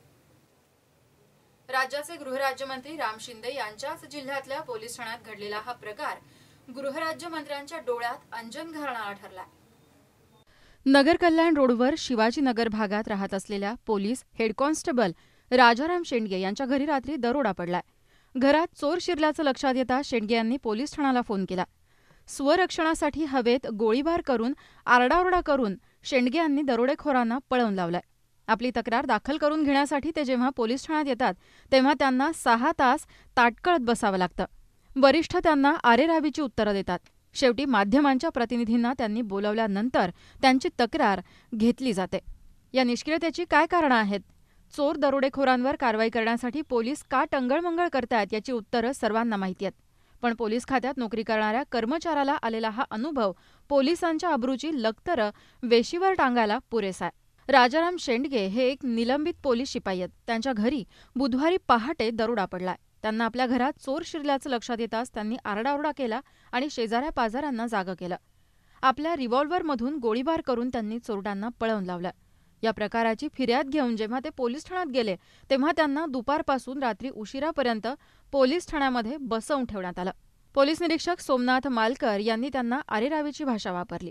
राज्याचे गृहराज्यमंत्री राम शिंदे यांच्याच जिल्ह्यातल्या पोलीस ठाण्यात घडलेला हा प्रकार गृहराज्यमंत्र्यांच्या डोळ्यात अंजन घालणारा ठरला. नगर कल्याण रोडवर शिवाजीनगर भागात राहत असलेल्या police head constable Rajaram Shendge यांच्या घरी रात्री दरोडा पडलाय. घरात चोर शिरल्याचं लक्षात येता शेंडगे यांनी पोलीस ठाण्याला फोन केला. स्वरक्षणासाठी हवेत गोळीबार करून आरडाओरडा करून शेंडगे यांनी दरोडेखोरांना पळवून लावलाय. आपली तक्रार दाखल करून घेण्यासाठी ते जेव्हा पोलीस ठाण्यात येतात तेव्हा त्यांना 6 तास ताटकळत बसावं लागतं. वरिष्ठ त्यांना आरेरावीची उत्तरं देतात. शेवटी माध्यमांच्या प्रतिनिधींना त्यांनी बोलावल्यानंतर त्यांची तक्रार घेतली जाते. या निष्क्रियतेची काय कारणं आहेत? चोर दरोडेखोरांवर कारवाई करण्यासाठी पोलीस का टंगळमंगळ करतायत याची उत्तरं सर्वांना माहिती आहेत. पण पोलीस खात्यात नोकरी करणाऱ्या कर्मचाऱ्याला आलेला हा अनुभव पोलिसांच्या अब्रूची लक्तरं वेशीवर टांगायला पुरेसा आहे. राजाराम शेंडगे हे एक निलंबित पोलीस शिपाई आहेत. त्यांच्या घरी बुधवारी पहाटे दरोडा पडलाय. त्यांना आपल्या घरात चोर शिरल्याचं लक्षात येताच त्यांनी आरडाओरडा केला आणि शेजाऱ्या पाजाऱ्यांना जागं केलं. आपल्या रिव्हॉल्व्हरमधून गोळीबार करून त्यांनी चोरट्यांना पळवून लावलं. या प्रकाराची फिर्याद घेऊन जेव्हा ते पोलीस ठाण्यात गेले तेव्हा त्यांना दुपारपासून रात्री उशिरापर्यंत पोलीस ठाण्यामध्ये बसवून ठेवण्यात आलं. पोलीस निरीक्षक सोमनाथ मालकर यांनी त्यांना आरेरावीची भाषा वापरली.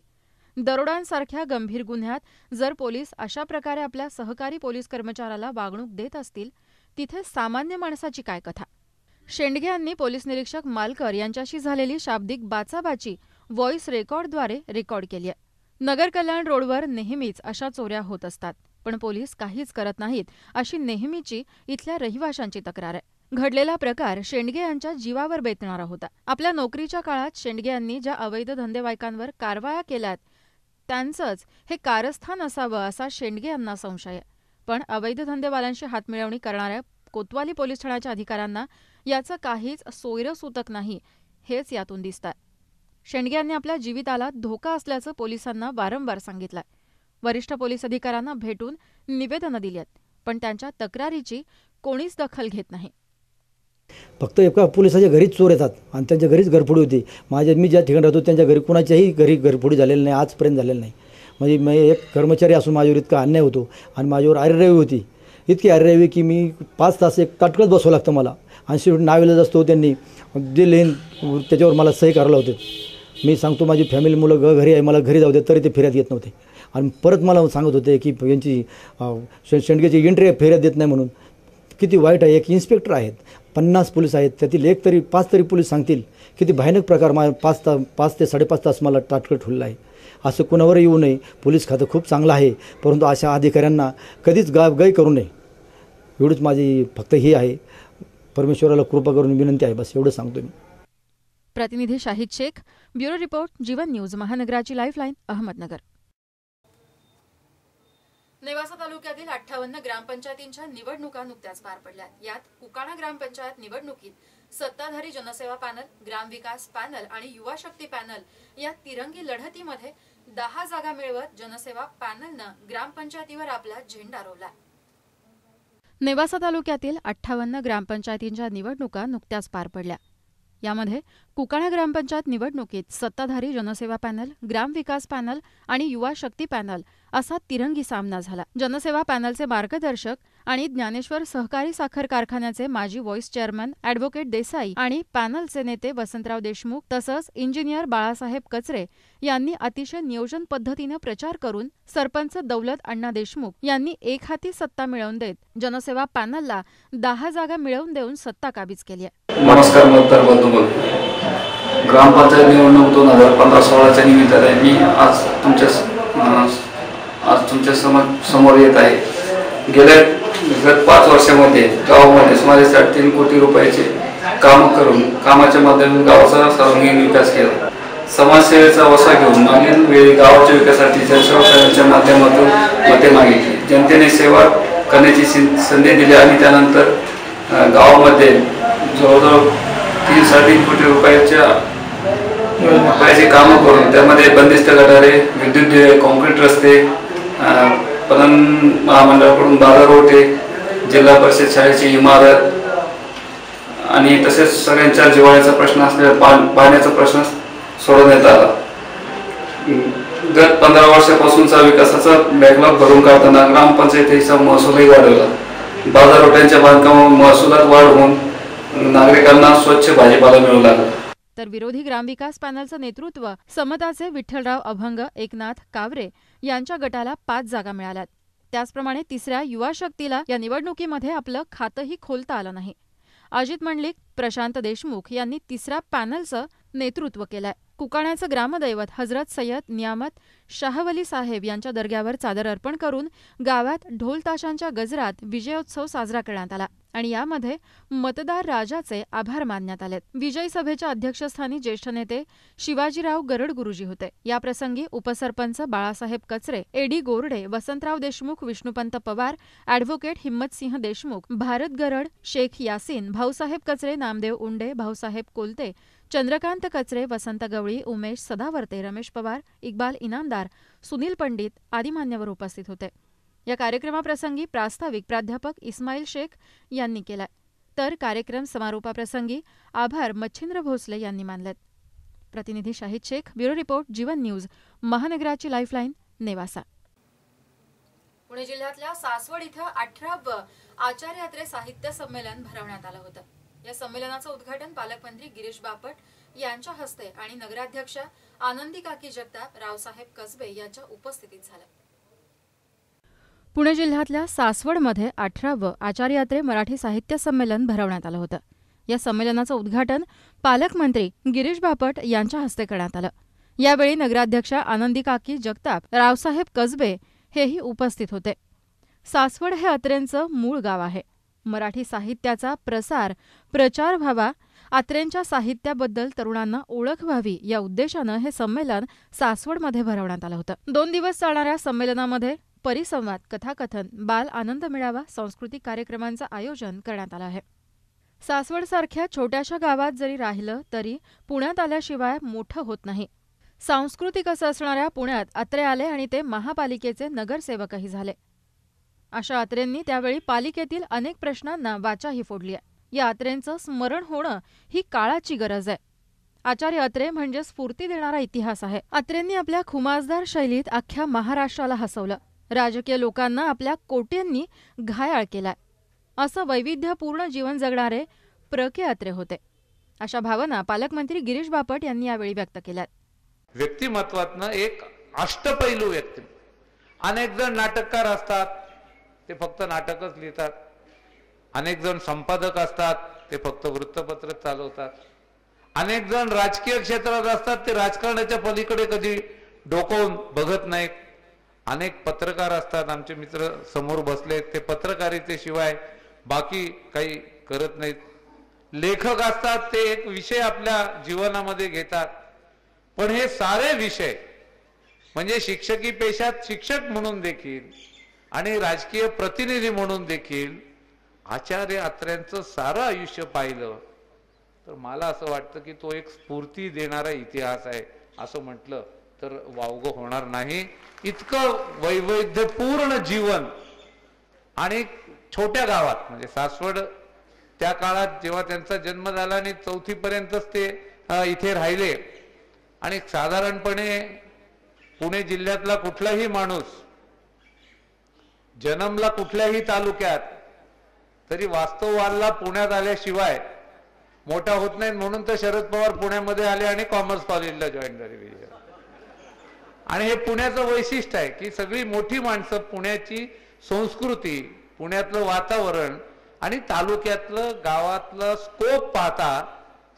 दरोड्यांसारख्या गंभीर गुन्ह्यात जर पोलीस अशा प्रकारे आपल्या सहकारी पोलीस कर्मचाऱ्याला वागणूक देत असतील तिथे सामान्य माणसाची काय कथा? शेंडगे यांनी पोलीस निरीक्षक मालकर यांच्याशी झालेली शाब्दिक बाचाबाची व्हॉइस रेकॉर्डद्वारे रेकॉर्ड केली आहे. नगर कल्याण रोडवर नेहमीच अशा चोऱ्या होत असतात, पण पोलीस काहीच करत नाहीत अशी नेहमीची इथल्या रहिवाशांची तक्रार आहे. घडलेला प्रकार शेंडगे यांच्या जीवावर बेतणारा होता. आपल्या नोकरीच्या काळात शेंडगे यांनी ज्या अवैध धंदेवाईकांवर कारवाया केल्यात त्यांचंच हे कारस्थान असावं असा शेंडगे यांना संशय आहे. पण अवैध धंदेवाल्यांशी हातमिळवणी करणाऱ्या कोतवाली पोलीस ठाण्याच्या अधिकाऱ्यांना याचं काहीच सोयरसूतक नाही हेच यातून दिसतंय. शेंडगे यांनी आपल्या जीविताला धोका असल्याचं पोलिसांना वारंवार सांगितलंय. वरिष्ठ पोलीस अधिकाऱ्यांना भेटून निवेदनं दिली आहेत, पण त्यांच्या तक्रारीची कोणीच दखल घेत नाही. फक्त एका पोलिसाच्या घरीच चोर येतात आणि त्यांच्या घरीच घरफोडी होती. मी ज्या ठिकाणी राहतो त्यांच्या घरी कुणाच्याही घरी घरफोडी झालेली नाही, आजपर्यंत झालेलं नाही. म्हणजे मी एक कर्मचारी असून माझ्यावर इतका अन्याय होतो आणि माझ्यावर आरेरावी होती. इतकी आरेरावी की मी 5 तास एक ताटकळत बसावं लागतं मला. आणि शेवटी नावेलाज असतो त्यांनी जे लेन त्याच्यावर मला सही करायला होते. मी सांगतो माझी फॅमिली मुलं घरी आहे, मला घरी जाऊ दे, तरी ते फिर्याद येत नव्हते. आणि परत मला सांगत होते की यांची शेंडगेची एंट्री फिर्याद देत नाही म्हणून. किती वाईट आहे. एक इन्स्पेक्टर आहेत, 50 पोलीस आहेत, त्यातील 5 तरी पोलीस सांगतील किती भयानक प्रकार. 5 ते 5.5 तास मला ताटकळत ठेवलेलं आहे. असं कुणावर येऊ नये. पोलीस खातं खूप चांगलं आहे, परंतु अशा अधिकाऱ्यांना कधीच गय करू नये एवढंच माझी फक्त हे आहे. परमेश्वराला कृपा करून विनंती आहे, बस एवढं सांगतो मी. प्रतिनिधी Shahid Shaikh, bureau report, Jeevan news, महानगराची लाईफलाईन, अहमदनगर. नेवासा तालुक्यातील 58 ग्रामपंचायतींच्या निवडणुका नुकत्याच पार पडल्या. यात कुकाणा ग्रामपंचायत निवडणुकीत सत्ताधारी जनसेवा पॅनल, ग्रामविकास पॅनल आणि युवा शक्ती पॅनल या तिरंगी लढतीमध्ये 10 जागा मिळवत जनसेवा पॅनलनं ग्रामपंचायतीवर आपला झेंडा रोवला. नेवासा तालुक्यातील 58 ग्रामपंचायतींच्या निवडणुका नुकत्याच पार पडल्या. यामध्ये कुकाणा ग्रामपंचायत निवडणुकीत सत्ताधारी जनसेवा पॅनल, ग्रामविकास पॅनल आणि युवा शक्ती पॅनल असा तिरंगी सामना झाला. जनसेवा पॅनलचे मार्गदर्शक आणि ज्ञानेश्वर सहकारी साखर कारखान्याचे माजी व्हाईस चेअरमन ॲडव्होकेट देसाई आणि पॅनलचे नेते वसंतराव देशमुख तसंच इंजिनियर बाळासाहेब कचरे यांनी अतिशय नियोजन पद्धतीनं प्रचार करून सरपंच दौलत अण्णा देशमुख यांनी एकहाती सत्ता मिळवून देत जनसेवा पॅनलला 10 जागा मिळवून देऊन सत्ता काबीज केली आहे. नमस्कार मतदार बंधू. ग्रामपंचायत निवडणूक 2015-16च्या निमित्ताने मी आज तुमच्या समोर येत आहे. गेल्या 5 वर्षामध्ये गावामध्ये सुमारे 3.5 कोटी रुपयाचे काम करून कामाच्या माध्यमातून गावाचा सर्वांगीण विकास केला. समाजसेवेचा वसा घेऊन मागील वेळी गावाच्या विकासासाठी जनसेवकांच्या माध्यमातून मते मागितली. जनतेने सेवा करण्याची संधी दिली आणि त्यानंतर गावामध्ये जवळजवळ 3-3.5 कोटी रुपयाचे कामं करून त्यामध्ये बंदिस्त गटारे, विद्युत, कॉन्क्रीट रस्ते, पणन महामंडळाकडून बाजारपेठे, जिल्हा परिषद शाळेची इमारत आणि तसेच सगळ्यांच्या जिव्हाळ्याचा प्रश्न असलेला पाण्याचा प्रश्न सोडवण्यात आला. गत 15 वर्षापासूनचा विकासाचा बॅकलॉग भरून काढताना ग्रामपंचायतीचा महसूलही वाढवला. बाजारपेठांच्या बांधकामात महसुलात वाढ होऊन नागरिकांना स्वच्छ भाजीपाला मिळू लागला. तर विरोधी ग्रामविकास पॅनलचं नेतृत्व समताचे विठ्ठलराव अभंग, एकनाथ कावरे यांच्या गटाला 5 जागा मिळाल्यात. त्याचप्रमाणे तिसऱ्या युवा शक्तीला या निवडणुकीमध्ये आपलं खातंही खोलता आलं नाही. अजित मंडलिक, प्रशांत देशमुख यांनी तिसऱ्या पॅनलचं नेतृत्व केलंय. कुकाण्याचं ग्रामदैवत हजरत सय्यद नियामत शाहवली साहेब यांच्या दर्ग्यावर चादर अर्पण करून गावात ढोल ताशांच्या गजरात विजयोत्सव साजरा करण्यात आला आणि यामध्ये मतदार राजाचे आभार मानण्यात आले. विजयी सभेच्या अध्यक्षस्थानी ज्येष्ठ नेते शिवाजीराव गरड गुरुजी होते. याप्रसंगी उपसरपंच बाळासाहेब कचरे, एडी गोरडे, वसंतराव देशमुख, विष्णुपंत पवार, ॲडव्होकेट हिम्मतसिंह देशमुख, भारत गरड, शेख यासीन, भाऊसाहेब कचरे, नामदेव उंडे, भाऊसाहेब कोलते, चंद्रकांत कचरे, वसंत गवळी, उमेश सदावर्ते, रमेश पवार, इक्बाल इनामदार, सुनील पंडित आदी मान्यवर उपस्थित होते. या कार्यक्रमाप्रसंगी प्रास्ताविक प्राध्यापक इस्माईल शेख यांनी केलाय. तर कार्यक्रम समारोपाप्रसंगी आभार मच्छिंद्र भोसले यांनी मानलेत. प्रतिनिधी Shahid Shaikh, bureau report, Jeevan news, महानगराची लाईफलाईन, नेवासा. पुणे जिल्ह्यातल्या सासवड इथं 18वे आचार्य यात्रे साहित्य संमेलन भरवण्यात आलं होतं. या संमेलनाचं उद्घाटन पालकमंत्री गिरीश बापट यांच्या हस्ते आणि नगराध्यक्षा आनंदी काकी जगताप, रावसाहेब कसबे यांच्या उपस्थितीत झालं. पुणे जिल्ह्यातल्या सासवडमध्ये 18वे आचार्य यात्रे मराठी साहित्य संमेलन भरवण्यात आलं होतं. या संमेलनाचं उद्घाटन पालकमंत्री गिरीश बापट यांच्या हस्ते करण्यात आलं. यावेळी नगराध्यक्षा आनंदी काकी जगताप, रावसाहेब कसबे हेही उपस्थित होते. सासवड हे अत्रेंचं मूळ गाव आहे. मराठी साहित्याचा प्रचार व्हावा, अत्रेंच्या साहित्याबद्दल तरुणांना ओळख व्हावी या उद्देशानं हे संमेलन सासवडमध्ये भरवण्यात आलं होतं. 2 दिवस चालणाऱ्या संमेलनामध्ये परिसंवाद, कथाकथन, बाल आनंद मेळावा, सांस्कृतिक कार्यक्रमांचं आयोजन करण्यात आलं आहे. सासवडसारख्या छोट्याशा गावात जरी राहिलं तरी पुण्यात आल्याशिवाय मोठं होत नाही. सांस्कृतिक असं असणाऱ्या पुण्यात अत्रे आले आणि ते महापालिकेचे नगरसेवकही झाले. अशा अत्रेंनी त्यावेळी पालिकेतील अनेक प्रश्नांना वाचाही फोडली आहे. या अत्रेंचं स्मरण होणं ही काळाची गरज आहे. आचार्य अत्रे म्हणजे स्फूर्ती देणारा इतिहास आहे. अत्रेंनी आपल्या खुमासदार शैलीत अख्ख्या महाराष्ट्राला हसवलं. राजकीय लोकांना आपल्या कोट्यांनी घायाळ केलाय. असं वैविध्यपूर्ण जीवन जगणारे प्र.के. अत्रे होते. अशा भावना पालकमंत्री गिरीश बापट यांनी यावेळी व्यक्त केल्यात. व्यक्तिमत्वातनं एक अष्टपैलू व्यक्ती. अनेक जण नाटककार असतात, ते फक्त नाटकच लिहितात. अनेक जण संपादक असतात, ते फक्त वृत्तपत्र चालवतात. अनेक जण राजकीय क्षेत्रात असतात, ते राजकारणाच्या पलीकडे कधी डोकावून बघत नाहीत. अनेक पत्रकार असतात, आमचे मित्र समोर बसले, ते पत्रकारितेशिवाय बाकी काही करत नाहीत. लेखक असतात, ते एक विषय आपल्या जीवनामध्ये घेतात. पण हे सारे विषय म्हणजे शिक्षकी पेशात शिक्षक म्हणून देखील आणि राजकीय प्रतिनिधी म्हणून देखील आचार्य अत्र्यांचं सारं आयुष्य पाहिलं तर मला असं वाटतं की तो एक स्फूर्ती देणारा इतिहास आहे असं म्हटलं तर वावगं होणार नाही. इतकं वैविध्यपूर्ण जीवन आणि छोट्या गावात म्हणजे सासवड त्या काळात जेव्हा त्यांचा जन्म झाला आणि 4थी पर्यंतच ते इथे राहिले आणि साधारणपणे पुणे जिल्ह्यातला कुठलाही माणूस जन्मला कुठल्याही तालुक्यात तरी वास्तववादला पुण्यात आल्याशिवाय मोठा होत नाही. म्हणून तर शरद पवार पुण्यामध्ये आले आणि कॉमर्स कॉलेजला जॉईन झाले. आणि हे पुण्याचं वैशिष्ट्य आहे की सगळी मोठी माणसं पुण्याची संस्कृती, पुण्यातलं वातावरण आणि तालुक्यातलं गावातलं स्कोप पाहता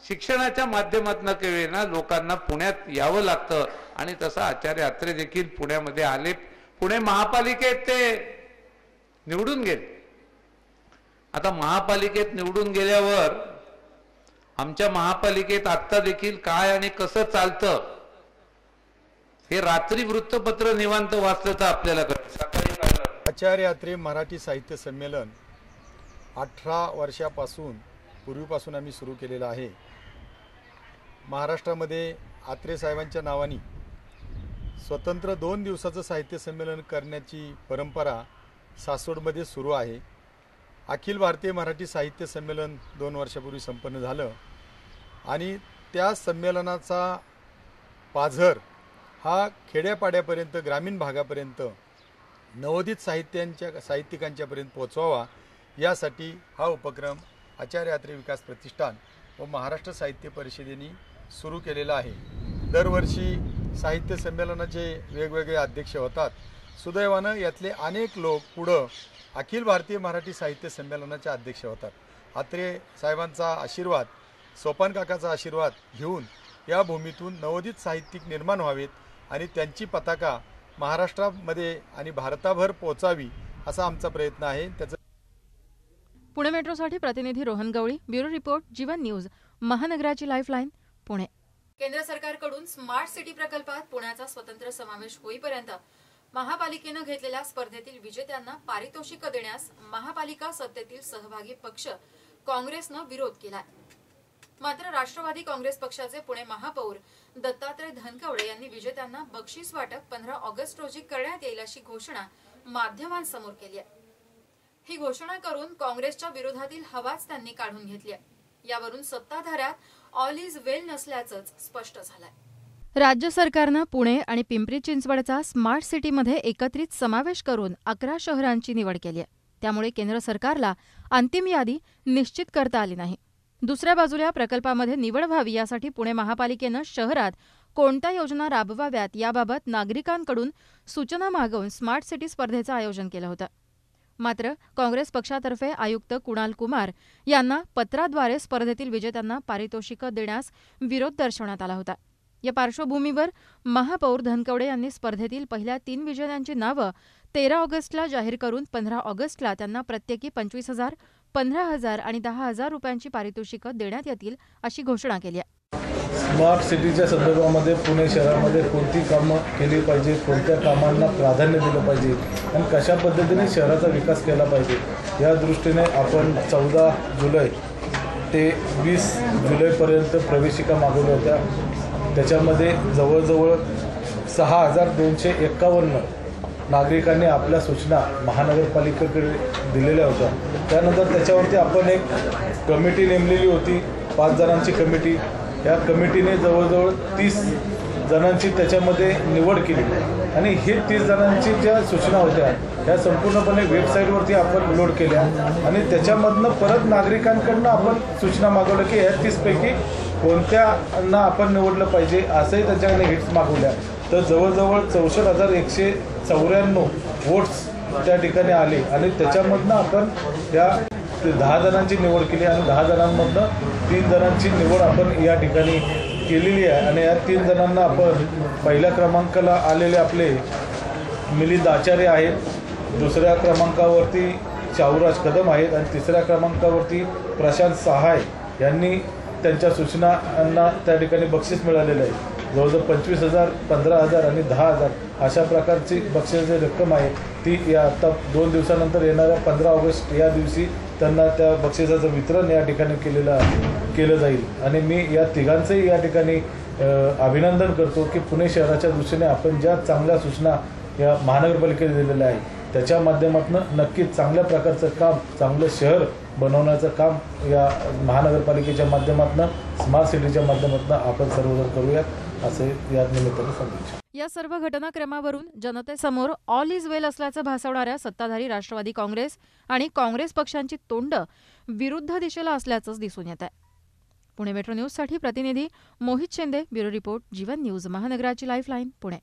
शिक्षणाच्या माध्यमातून केवेना लोकांना पुण्यात यावं लागतं. आणि तसं आचार्य अत्रे देखील पुण्यामध्ये आले. पुणे महापालिकेत ते निवडून गेले. आता महापालिकेत निवडून गेल्यावर आमच्या महापालिकेत आत्ता देखील काय आणि कसं चालतं हे रात्री वृत्तपत्र निवांत वाचलं तर आपल्याला कळतं. आचार्य अत्रे मराठी साहित्य संमेलन 18 वर्षापासून पूर्वीपासून आम्ही सुरू केलेलं आहे. महाराष्ट्रामध्ये अत्रे साहेबांच्या नावाने स्वतंत्र 2 दिवसाचं साहित्य संमेलन करण्याची परंपरा सासवडमध्ये सुरू आहे. अखिल भारतीय मराठी साहित्य संमेलन 2 वर्षापूर्वी संपन्न झालं आणि त्या संमेलनाचा पाझर हा खेड्यापाड्यापर्यंत ग्रामीण भागापर्यंत नवोदित साहित्यिकांच्यापर्यंत पोहोचवावा यासाठी हा उपक्रम आचार्य अत्रे विकास प्रतिष्ठान व महाराष्ट्र साहित्य परिषदेने सुरू केलेला आहे। दरवर्षी साहित्य संमेलनाचे वेगवेगळे अध्यक्ष होतात। सुदैवानं यातले अनेक लोक पुढं अखिल भारतीय मराठी साहित्य संमेलनाचे अध्यक्ष होतात। अत्रे साहेबांचा आशीर्वाद, सोपान काकाचा आशीर्वाद घेऊन या भूमीतून नवोदित साहित्यिक निर्माण व्हावेत आणि त्यांची पताका महाराष्ट्रामध्ये आणि भारताभर पोहोचावी असा आमचा प्रयत्न आहे। त्याचं पुणे मेट्रोसाठी प्रतिनिधी रोहन गवळी, ब्युरो रिपोर्ट, जीवन न्यूज, महानगराची लाईफलाईन, पुणे। केंद्र सरकारकडून स्मार्ट सिटी प्रकल्पात पुण्याचा स्वतंत्र समावेश होईपर्यंत महापालिकेनं घेतलेल्या स्पर्धेतील विजेत्यांना पारितोषिक देण्यास महापालिका सत्तेतील सहभागी पक्ष काँग्रेसनं विरोध केलाय। मात्र राष्ट्रवादी काँग्रेस पक्षाचे पुणे महापौर दत्तात्रय धनकवडे यांनी विजेत्यांना बक्षीस वाटप 15 ऑगस्ट रोजी करण्यात येईल अशी घोषणा माध्यमांसमोर केली आहे। ही घोषणा करून काँग्रेसच्या विरोधातील हवाच त्यांनी काढून घेतली आहे। यावरून सत्ताधाऱ्यात ऑल इज वेल नसल्याचं स्पष्ट झालंय। राज्य सरकारनं पुणे आणि पिंपरी चिंचवडचा स्मार्ट सिटीमध्ये एकत्रित समावेश करून 11 शहरांची निवड केली आहे। त्यामुळे केंद्र सरकारला अंतिम यादी निश्चित करता आली नाही। दुसऱ्या बाजूला प्रकल्पामध्ये निवड व्हावी यासाठी पुणे महापालिकेनं शहरात कोणत्या योजना राबवाव्यात याबाबत नागरिकांकडून सूचना मागवून स्मार्ट सिटी स्पर्धेचं आयोजन केलं होतं। मात्र काँग्रेस पक्षातर्फे आयुक्त कुणाल कुमार यांना पत्राद्वारे स्पर्धेतील विजेत्यांना पारितोषिक देण्यास विरोध दर्शवण्यात आला होता। या पार्श्वभूमीवर महापौर धनकवडे यांनी स्पर्धेतील पहिल्या 3 विजेत्यांची नावं 13 ऑगस्टला जाहीर करून 15 ऑगस्टला त्यांना प्रत्येकी 25,000, 15,000 आणि 10,000 रुपयांची पारितोषिकं देण्यात येतील अशी घोषणा केली आहे। स्मार्ट सिटीच्या संदर्भामध्ये पुणे शहरामध्ये कोणती कामं केली पाहिजे, कोणत्या कामांना प्राधान्य दिलं पाहिजे आणि कशा पद्धतीने शहराचा विकास केला पाहिजे या दृष्टीने आपण 14 जुलै ते 20 जुलैपर्यंत प्रवेशिका मागवल्या होत्या। त्याच्यामध्ये जवळजवळ 6,251 नागरिकांनी आपल्या सूचना महानगरपालिकेकडे दिलेल्या होत्या। त्यानंतर त्याच्यावरती आपण एक कमिटी नेमलेली होती, 5 जणांची कमिटी। या कमिटीने जवळजवळ 30 जणांची त्याच्यामध्ये निवड केली आणि हे 30 जणांची ज्या सूचना होत्या त्या संपूर्णपणे वेबसाईटवरती आपण लोड केल्या आणि त्याच्यामधनं परत नागरिकांकडनं आपण सूचना मागवल्या की या 30 पैकी कोणत्याना आपण निवडलं पाहिजे असंही त्यांच्याकडे हिट्स मागवल्या। तर जवळजवळ 64,194 वोट्स त्या ठिकाणी आले आणि त्याच्यामधनं आपण त्या 10 जणांची निवड केली आणि 10 जणांमधनं 3 जणांची निवड आपण या ठिकाणी केलेली आहे आणि या 3 जणांना आपण पहिल्या क्रमांकाला आलेले आपले मिलिंद आचार्य आहेत, दुसऱ्या क्रमांकावरती शाहूराज कदम आहेत आणि तिसऱ्या क्रमांकावरती प्रशांत सहाय यांनी त्यांच्या सूचनांना त्या ठिकाणी बक्षीस मिळालेलं आहे। जवळजवळ 25,000, 15,000 आणि 10,000 अशा प्रकारची बक्षिसाची रक्कम आहे ती या आता 2 दिवसानंतर येणाऱ्या 15 ऑगस्ट या दिवशी त्यांना त्या बक्षिसाचं वितरण या ठिकाणी केलं जाईल आणि मी या तिघांचंही या ठिकाणी अभिनंदन करतो की पुणे शहराच्या दृष्टीने आपण ज्या चांगल्या सूचना या महानगरपालिकेने दिलेल्या आहे त्याच्या माध्यमातून नक्कीच चांगल्या प्रकारचं काम, चांगलं शहर बनवण्याचं काम या महानगरपालिकेच्या माध्यमातून, स्मार्ट सिटीच्या माध्यमातून आपण सर्वजण करूयात असे या निमित्ताने सांगतो। या सर्व घटनाक्रमावरून जनतेसमोर ऑल इज वेल असल्याचं भासवणाऱ्या सत्ताधारी राष्ट्रवादी काँग्रेस आणि काँग्रेस पक्षांची तोंड विरुद्ध दिशेला असल्याचंच दिसून येत आहे। पुणे मेट्रो न्यूजसाठी प्रतिनिधी Mohit Shinde, bureau report, Jeevan news, महानगराची लाईफलाईन, पुणे।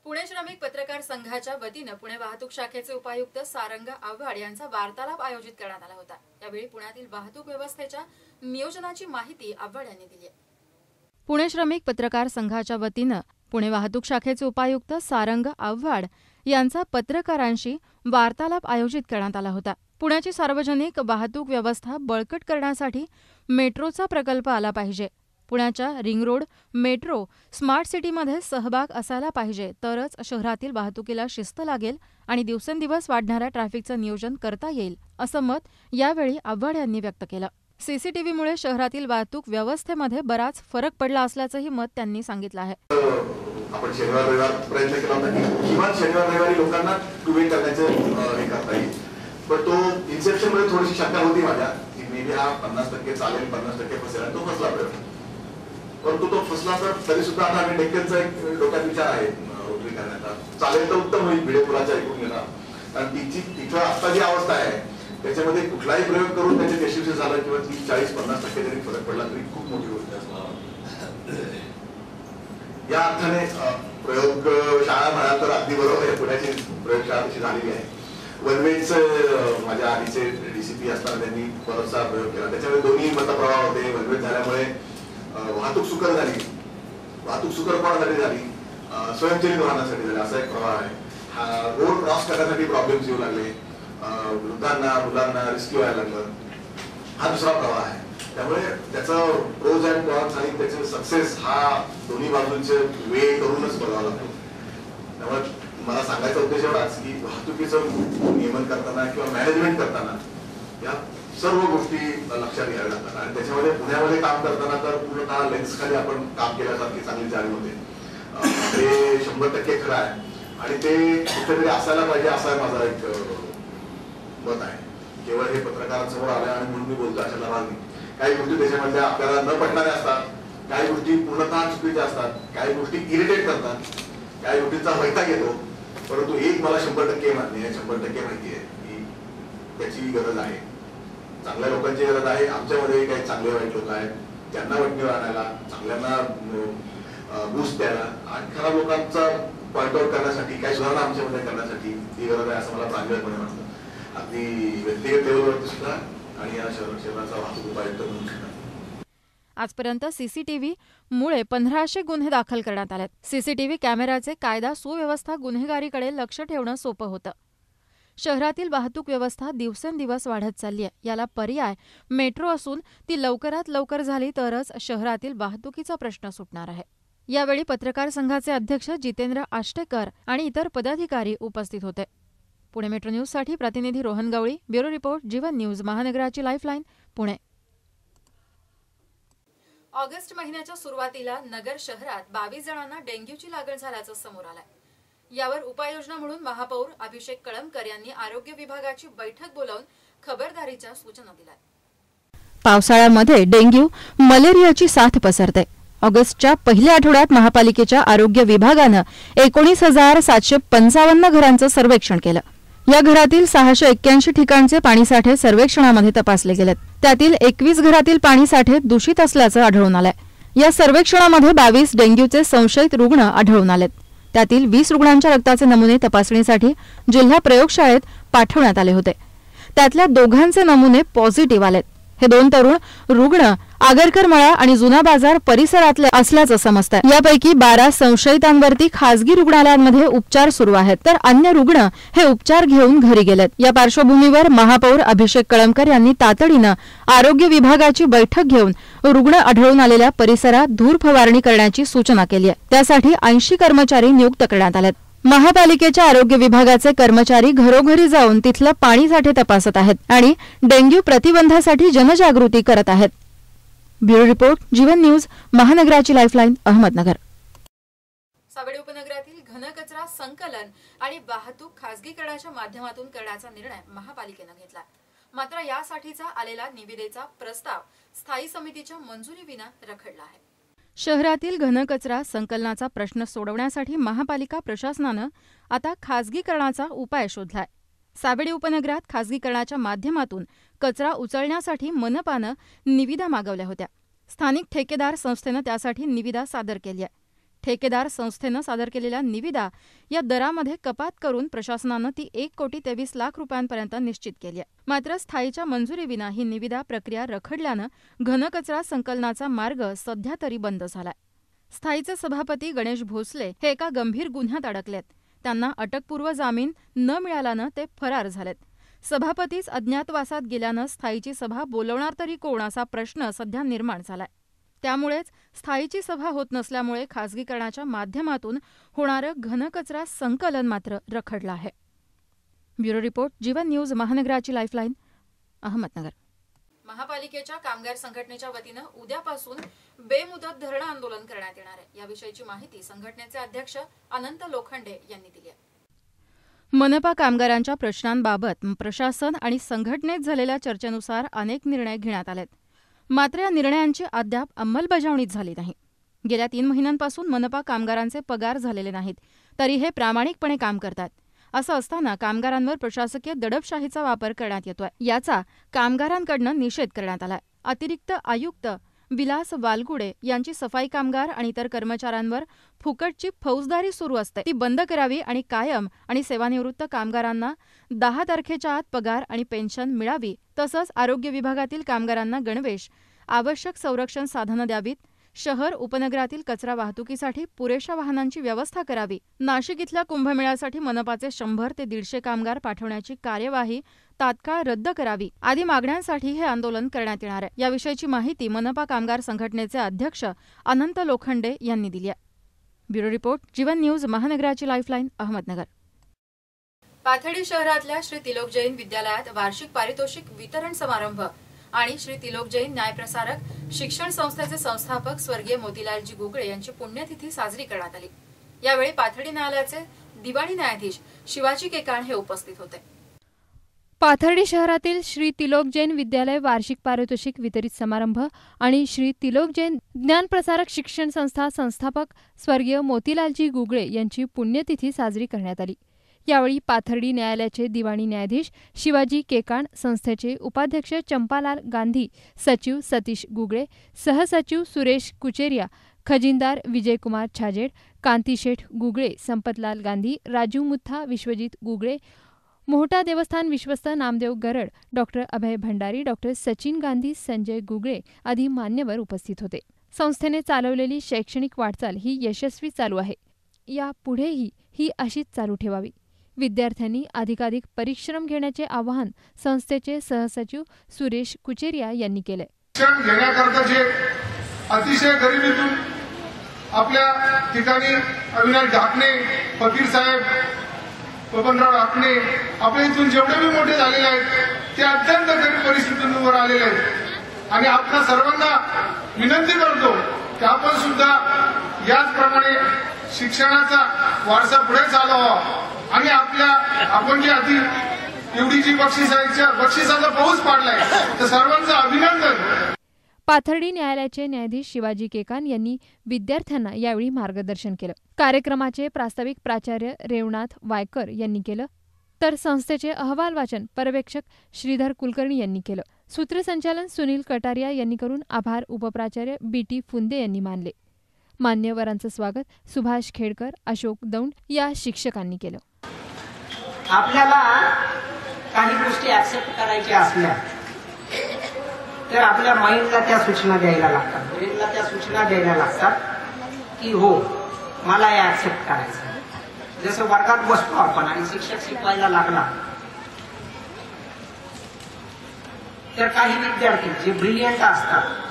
पुणे श्रमिक पत्रकार संघाच्या वतीनं पुणे वाहतूक शाखेचे उपायुक्त सारंग आव्हाड यांचा वार्तालाप आयोजित करण्यात आला होता। यावेळी पुण्यातील वाहतूक व्यवस्थेच्या नियोजनाची माहिती आव्हाड यांनी दिली। पुणे श्रमिक पत्रकार संघाच्या वतीनं पुणे वाहतूक शाखेचे उपायुक्त सारंग आव्हाड यांचा पत्रकारांशी वार्तालाप आयोजित करण्यात आला होता। पुण्याची सार्वजनिक वाहतूक व्यवस्था बळकट करण्यासाठी मेट्रोचा प्रकल्प आला पाहिजे। पुण्याच्या रिंग रोड, मेट्रो, स्मार्ट सिटीमध्ये सहभाग असायला पाहिजे, तरच शहरातील वाहतुकीला शिस्त लागेल आणि दिवसेंदिवस वाढणाऱ्या ट्रॅफिकचं नियोजन करता येईल, असं मत यावेळी आव्हाड यांनी व्यक्त केलं। सीसीटीव्हीमुळे शहरातील वाहतूक व्यवस्थेमध्ये बराच फरक पडला असल्याचंही मत त्यांनी सांगितलं आहे। आपण शनिवार रविवार प्रयत्न केला होता की किमान शनिवार रविवारी लोकांना टूवेल करण्याचं हे करता येईल, पण तो इन्सेप्शन मध्ये थोडीशी शंका होती माझ्या की मे बी हा 50% चालेल, 50% फसेल, तो फसला प्रयोग। परंतु तो फसला तर तरी सुद्धा आता आम्ही डेक्कनचा एक डोक्यात विचार आहे रोटरी करण्याचा. चालेल तर उत्तम होईल भिडे पुलाचा ऐकून गेला, कारण तिथं आता जी अवस्था आहे त्याच्यामध्ये कुठलाही प्रयोग करून त्याचे यशस्वी झालं किंवा 30-40-50% जरी फरक पडला तरी खूप मोठी गोष्ट असणार. या अर्थाने प्रयोगशाळा म्हणाल तर अगदी बरोबर आहे, पुण्याची प्रयोगशाळा तशी झालेली आहे. वनवेजचं माझ्या आधीचे DCP असताना त्यांनी बराचसा प्रयोग केला, त्याच्यामुळे दोन्ही मतप्रवाह होते. वनवेज झाल्यामुळे वाहतूक सुकर झाली. वाहतूक सुकर कोणासाठी झाली? स्वयंचलित वाहनासाठी झाली. असा एक प्रवाह आहे. रोड क्रॉस करण्यासाठी प्रॉब्लेम्स येऊ लागले, वृद्धांना मुलांना रिस्क्यू व्हायला लागलं. हा दुसरा प्रवाह आहे. त्यामुळे त्याचं प्रोज अँड कॉन्स आणि त्याचे सक्सेस हा दोन्ही बाजूंचे वे करूनच बघावा लागतो. त्यामुळे मला सांगायचा उद्देश एवढाच की वाहतुकीचं नियमन करताना किंवा मॅनेजमेंट करताना या सर्व गोष्टी लक्षात घ्याव्या लागतात. आणि त्याच्यामध्ये पुण्यामध्ये काम करताना तर पूर्णतः लेन्स खाली आपण काम केल्यासारखी चांगली जाणीव होते. ते 100% खरं आहे आणि ते कुठेतरी असायला पाहिजे असा माझा एक मत आहे. केवळ हे पत्रकारांसमोर आलं आणि म्हणून मी बोलतो अशा नाही. काही गोष्टी त्याच्यामध्ये आपल्याला न पटणाऱ्या असतात, काही गोष्टी पूर्णतः चुकीच्या असतात, काही गोष्टी इरिटेट करतात, काही गोष्टींचा वैताग येतो. परंतु एक मला 100% मान्य आहे, 100% माहिती आहे की त्याची गरज आहे. चांगल्या लोकांची गरज आहे. आमच्यामध्ये काही चांगले वाईट लोक आहेत, त्यांना वटणीवर आणायला, चांगल्यांना बूस्ट द्यायला आणि खराब लोकांचा पॉइंट आउट करण्यासाठी काही सुधारणा आमच्यामध्ये करण्यासाठी ही गरज आहे असं मला प्रांजळपणे वाटतं. अगदी व्यक्तिगत लेवलवरती सुद्धा आणि या शहराचा वाहतूक उपायुक्त म्हणून सुद्धा. आजपर्यंत CCTV मुळे 1500 गुन्हे दाखल करण्यात आलेत. CCTV कॅमेऱ्याचे कायदा सुव्यवस्था गुन्हेगारीकडे लक्ष ठेवणं सोपं होतं. शहरातील वाहतूक व्यवस्था दिवसेंदिवस वाढत चालली आहे. याला पर्याय मेट्रो असून ती लवकरात लवकर झाली तरच शहरातील वाहतुकीचा प्रश्न सुटणार आहे. यावेळी पत्रकार संघाचे अध्यक्ष जितेंद्र आष्टेकर आणि इतर पदाधिकारी उपस्थित होते. पुणे मेट्रो न्यूजसाठी प्रतिनिधी रोहन गवळी, ब्युरो रिपोर्ट, जीवन न्यूज, महानगराची लाईफलाईन, पुणे. ऑगस्ट महिन्याच्या सुरुवातीला नगर शहरात 22 जणांना डेंग्यूची लागण झाल्याचं समोर आलंय. यावर उपाययोजना म्हणून महापौर अभिषेक कळमकर यांनी आरोग्य विभागाची बैठक बोलावून खबरदारीच्या सूचना दिल्या. पावसाळ्यामध्ये डेंग्यू, मलेरियाची साथ पसरते. ऑगस्टच्या पहिल्या आठवड्यात महापालिकेच्या आरोग्य विभागानं 19,755 घरांचं सर्वेक्षण केलं. या घरातील 681 ठिकाणचे पाणीसाठे सर्वेक्षणामध्ये तपासले गेलेत. त्यातील 21 घरातील पाणीसाठे दूषित असल्याचं आढळून आलंय. या सर्वेक्षणामध्ये 22 डेंग्यूचे संशयित रुग्ण आढळून आलेत. त्यातील 20 रुग्णांच्या रक्ताचे नमुने तपासणीसाठी जिल्हा प्रयोगशाळेत पाठवण्यात आले होते. त्यातल्या दोघांचे नमुने पॉझिटिव्ह आलेत. हे 2 तरुण रुग्ण आगरकर मळा आणि जुना बाजार परिसरातले असल्याचं समजतंय. यापैकी 12 संशयितांवरती खासगी रुग्णालयांमध्ये उपचार सुरू आहेत, तर अन्य रुग्ण हे उपचार घेऊन घरी गेलेत. या पार्श्वभूमीवर महापौर अभिषेक कळमकर यांनी तातडीनं आरोग्य विभागाची बैठक घेऊन रुग्ण आढळून आलेल्या परिसरात धूर फवारणी करण्याची सूचना केली आहे. त्यासाठी 80 कर्मचारी नियुक्त करण्यात आलेत. महापालिकेच्या आरोग्य विभागाचे कर्मचारी घरोघरी जाऊन तिथलं पाणीसाठे तपासत आहेत आणि डेंग्यू प्रतिबंधासाठी जनजागृती करत आहेत. ब्युरो रिपोर्ट, जीवन न्यूज, महानगराची लाईफलाईन, अहमदनगर. सावेडी उपनगरातील घनकचरा संकलन आणि वाहतूक खासगीकरणाच्या माध्यमातून करण्याचा निर्णय महापालिकेनं घेतला. मात्र यासाठीचा आलेला निविदेचा प्रस्ताव स्थायी समितीच्या मंजुरीविना रखडला आहे. शहरातील घनकचरा संकलनाचा प्रश्न सोडवण्यासाठी महापालिका प्रशासनानं आता खासगीकरणाचा उपाय शोधलाय. सावेडी उपनगरात खासगीकरणाच्या माध्यमातून कचरा उचलण्यासाठी मनपानं निविदा मागवल्या होत्या. स्थानिक ठेकेदार संस्थेनं त्यासाठी निविदा सादर केली आहे. ठेकेदार संस्थेनं सादर केलेल्या निविदा या दरामध्ये कपात करून प्रशासनानं ती 1,23,00,000 रुपयांपर्यंत निश्चित केली आहे. मात्र स्थायीच्या मंजुरीविना ही निविदा प्रक्रिया रखडल्यानं घनकचरा संकलनाचा मार्ग सध्या तरी बंद झालाय. स्थायीचे सभापती गणेश भोसले हे एका गंभीर गुन्ह्यात अडकलेत. त्यांना अटकपूर्व जामीन न मिळाल्यानं ते फरार झालेत. सभापतीच अज्ञातवासात गेल्यानं स्थायीची सभा बोलवणार तरी कोण असा प्रश्न सध्या निर्माण झालाय. त्यामुळेच स्थायीची सभा होत नसल्यामुळे खासगीकरणाच्या माध्यमातून होणारं घनकचरा संकलन मात्र रखडलं आहे. ब्युरो रिपोर्ट, जीवन न्यूज, महानगराची लाईफलाईन, अहमदनगर. महापालिकेच्या कामगार संघटनेच्या वतीनं उद्यापासून बेमुदत धरणं आंदोलन करण्यात येणार आहे. याविषयीची माहिती संघटनेचे अध्यक्ष अनंत लोखंडे यांनी दिली आहे. मनपा कामगारांच्या प्रश्नांबाबत प्रशासन आणि संघटनेत झालेल्या चर्चेनुसार अनेक निर्णय घेण्यात आलेत. मात्र या निर्णयांची अद्याप अंमलबजावणी झाली नाही. गेल्या 3 महिन्यांपासून मनपा कामगारांचे पगार झालेले नाहीत, तरी हे प्रामाणिकपणे काम करतात. असं असताना कामगारांवर प्रशासकीय दडपशाहीचा वापर करण्यात येतोय. याचा कामगारांकडून निषेध करण्यात आलाय. अतिरिक्त आयुक्त विलास वालगुडे यांची सफाई कामगार आणि इतर कर्मचाऱ्यांवर फुकटची फौजदारी सुरू असते, ती बंद करावी आणि कायम आणि सेवानिवृत्त कामगारांना 10 तारखेच्या आत पगार आणि पेन्शन मिळावी. तसंच आरोग्य विभागातील कामगारांना गणवेश, आवश्यक संरक्षण साधनं द्यावीत. शहर उपनगरातील कचरा वाहतुकीसाठी पुरेशा वाहनांची व्यवस्था करावी. नाशिक इथल्या कुंभमेळ्यासाठी मनपाचे 100 ते 150 कामगार पाठवण्याची कार्यवाही तात्काळ रद्द करावी आदी मागण्यांसाठी हे आंदोलन करण्यात येणार आहे. याविषयीची माहिती मनपा कामगार संघटनेचे अध्यक्ष अनंत लोखंडे यांनी दिली आहे. ब्युरो रिपोर्ट, जीवन न्यूज, महानगराची लाईफलाईन, अहमदनगर. पाथर्डी शहरातल्या श्री तिलोक जैन विद्यालयात वार्षिक पारितोषिक वितरण समारंभ आणि श्री तिलोक जैन न्यायप्रसारक शिक्षण संस्थेचे संस्थापक स्वर्गीय मोतीलालजी गुगळे यांची पुण्यतिथी साजरी करण्यात आली. यावेळी पाथर्डी न्यायालयाचे दिवाणी न्यायाधीश शिवाजी केकाण हे उपस्थित होते. पाथर्डी शहरातील श्री तिलोक जैन विद्यालय वार्षिक पारितोषिक वितरित समारंभ आणि श्री तिलोक जैन ज्ञानप्रसारक शिक्षण संस्था संस्थापक स्वर्गीय मोतीलालजी गुगळे यांची पुण्यतिथी साजरी करण्यात आली. यावेळी पाथर्डी न्यायालयाचे दिवाणी न्यायाधीश शिवाजी केकाण, संस्थेचे उपाध्यक्ष चंपालाल गांधी, सचिव सतीश गुगळे, सहसचिव सुरेश कुचेरिया, खजिनदार विजयकुमार छाजेड, कांतीशेठ गुगळे, संपतलाल गांधी, राजू मुथा, विश्वजित गुगळे, मोहटा देवस्थान विश्वस्त नामदेव गरड, डॉक्टर अभय भंडारी, डॉक्टर सचिन गांधी, संजय गुगळे आदी मान्यवर उपस्थित होते. संस्थेने चालवलेली शैक्षणिक वाटचाल ही यशस्वी चालू आहे. यापुढेही ही अशीच चालू ठेवावी. विद्यार्थ्यांनी अधिकाधिक परिश्रम घेण्याचे आवाहन संस्थेचे सहसचिव सुरेश कुचेरिया यांनी केले. शिक्षण घेण्याकरता जे अतिशय गरिबीतून आपल्या ठिकाणी अविनाश ढाकणे, फकीर साहेब, बबनराव ढाकणे आपल्या इथून जेवढे बी मोठे झालेले आहेत ते अत्यंत गरीब परिस्थितीतून वर आलेले आहेत आणि आपल्या सर्वांना विनंती करतो की आपण सुद्धा याचप्रमाणे शिक्षणाचा वारसा पुढे चालवावा आणि आपण जे आधी एवढी जी बक्षिसाचा पाऊस पाडलाय तर सर्वांचं अभिनंदन. पाथर्डी न्यायालयाचे न्यायाधीश शिवाजी केकान यांनी विद्यार्थ्यांना यावेळी मार्गदर्शन केलं. कार्यक्रमाचे प्रास्ताविक प्राचार्य रेवनाथ वायकर यांनी केलं, तर संस्थेचे अहवाल वाचन पर्यवेक्षक श्रीधर कुलकर्णी यांनी केलं. सूत्रसंचालन सुनील कटारिया यांनी करून आभार उपप्राचार्य BT फुंदे यांनी मानले. मान्यवरांचं स्वागत सुभाष खेडकर, अशोक दौंड या शिक्षकांनी केलं. आपल्याला काही गोष्टी ऍक्सेप्ट करायच्या असल्या तर आपल्या माइंडला त्या सूचना द्यायला लागतात, ब्रेनला त्या सूचना द्यायला लागतात की हो मला हे ऍक्सेप्ट करायचं. जसं वर्गात बसतो आपण आणि शिक्षक शिकवायला लागला तर काही विद्यार्थी जे ब्रिलियंट असतात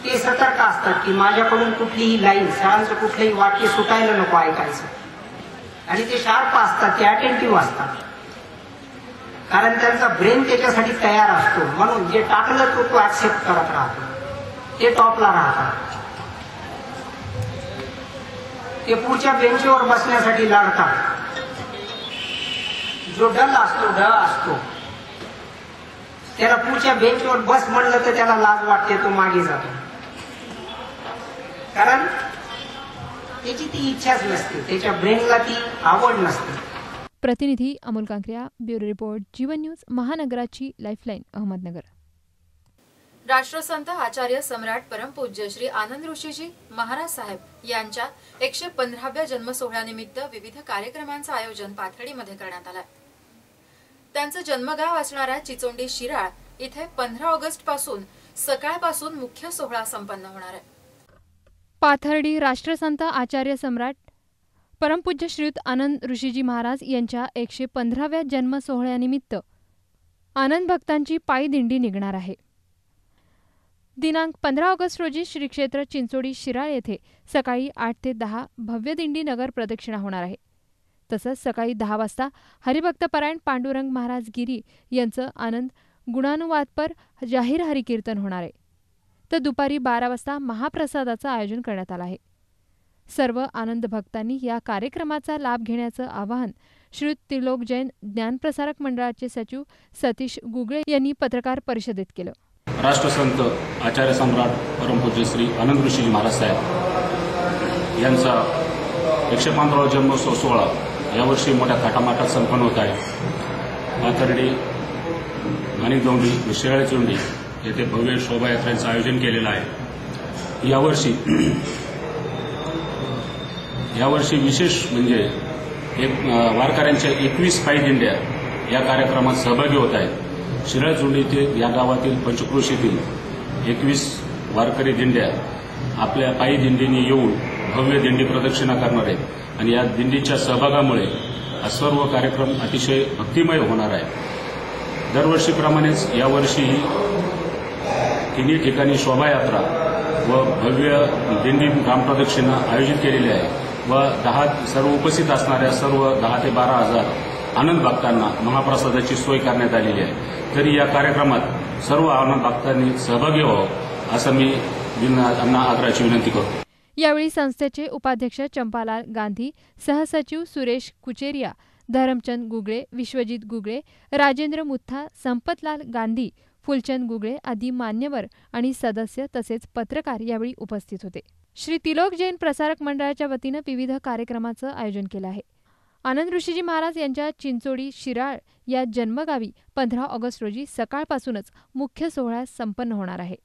ते सतर्क असतात की माझ्याकडून कुठलीही लाईन, सरांचं कुठलंही वाक्य सुटायला नको ऐकायचं. आणि ते शार्प असतात, ते अटेंटिव्ह असतात, कारण त्यांचा ब्रेन त्याच्यासाठी तयार असतो. म्हणून जे टाकलं तो ऍक्सेप्ट करत राहतो, ते टॉपला राहतात. ते पुढच्या बेंचवर बसण्यासाठी लढतात. जो ढ असतो त्याला पुढच्या बेंचवर बस म्हणलं तर त्याला लाज वाटते, तो मागे जातो, कारण त्याची ती इच्छाच नसते, त्याच्या ब्रेनला ती आवड नसते. प्रतिनिधी Amol Kankaria, bureau report, Jeevan news, महानगराची लाईफलाईन, अहमदनगर. राष्ट्रसंत आचार्य सम्राट परमपूज्य श्री आनंद ऋषीजी महाराज साहेब यांच्या 115व्या जन्मसोहळ्यानिमित्त विविध कार्यक्रमांचं आयोजन पाथर्डीमध्ये करण्यात आलं. त्यांचं जन्मगाव असणाऱ्या चिचोंडी शिराळ इथे 15 ऑगस्ट पासून सकाळपासून मुख्य सोहळा संपन्न होणार आहे. पाथर्डी राष्ट्रसंत आचार्य सम्राट परमपूज्य श्रीयुत आनंद ऋषीजी महाराज यांच्या 115व्या जन्म सोहळ्यानिमित्त आनंद भक्तांची पायी दिंडी निघणार आहे. दिनांक 15 ऑगस्ट रोजी श्री क्षेत्र चिंचोडी शिराळ येथे सकाळी 8 ते 10 भव्य दिंडी नगर प्रदक्षिणा होणार आहे. तसंच सकाळी 10 वाजता हरिभक्तपरायण पांडुरंग महाराज गिरी यांचं आनंद गुणानुवादपर जाहीर हरिकीर्तन होणार आहे. तर दुपारी 12 वाजता महाप्रसादाचं आयोजन करण्यात आलं आहे. सर्व आनंद भक्तांनी या कार्यक्रमाचा लाभ घेण्याचं आवाहन श्री तिलोक जैन ज्ञानप्रसारक मंडळाचे सचिव सतीश गुगळे यांनी पत्रकार परिषदेत केलं. राष्ट्रसंत आचार्य सम्राट परमपूज्य श्री आनंद ऋषीजी महाराज साहेब यांचा 115वा जन्मोत्सव सोहळा यावर्षी मोठ्या थाटामाटात संपन्न होत आहे. पाथर्डी, माणिकदौंडी व शिराळेचोंडी येथे भव्य शोभायात्रेचं आयोजन केलेलं आहे. यावर्षी विशेष म्हणजे वारकऱ्यांच्या 21 पायी दिंड्या या कार्यक्रमात सहभागी होत आहेत. शिराळचोंडी या गावातील पंचक्रोशीतील 21 वारकरी दिंड्या आपल्या पायी दिंडीने येऊन भव्य दिंडी प्रदक्षिणा करणार आहेत आणि या दिंडीच्या सहभागामुळे हा सर्व कार्यक्रम अतिशय भक्तिमय होणार आहे. दरवर्षीप्रमाणेच यावर्षीही तिन्ही ठिकाणी शोभायात्रा व भव्य दिंडी ग्रामप्रदक्षिणा आयोजित केलेली आहे व सर्व उपस्थित असणाऱ्या सर्व 10 ते 12,000 आनंद भक्तांना महाप्रसादाची सोय करण्यात आलेली आहे. तरी या कार्यक्रमात सर्व आनंद भक्तांनी सहभागी व्हावं असं मी त्यांना आग्रहाची विनंती करतो. यावेळी संस्थेचे उपाध्यक्ष चंपालाल गांधी, सहसचिव सुरेश कुचेरिया, धरमचंद गुगळे, विश्वजित गुगळे, राजेंद्र मुथा, संपतलाल गांधी, फुलचंद गुगळे आदी मान्यवर आणि सदस्य तसेच पत्रकार यावेळी उपस्थित होते. श्री तिलोक जैन प्रसारक मंडळाच्या वतीनं विविध कार्यक्रमाचं आयोजन केलं आहे. आनंद ऋषीजी महाराज यांच्या चिंचोडी शिराळ या जन्मगावी 15 ऑगस्ट रोजी सकाळपासूनच मुख्य सोहळा संपन्न होणार आहे.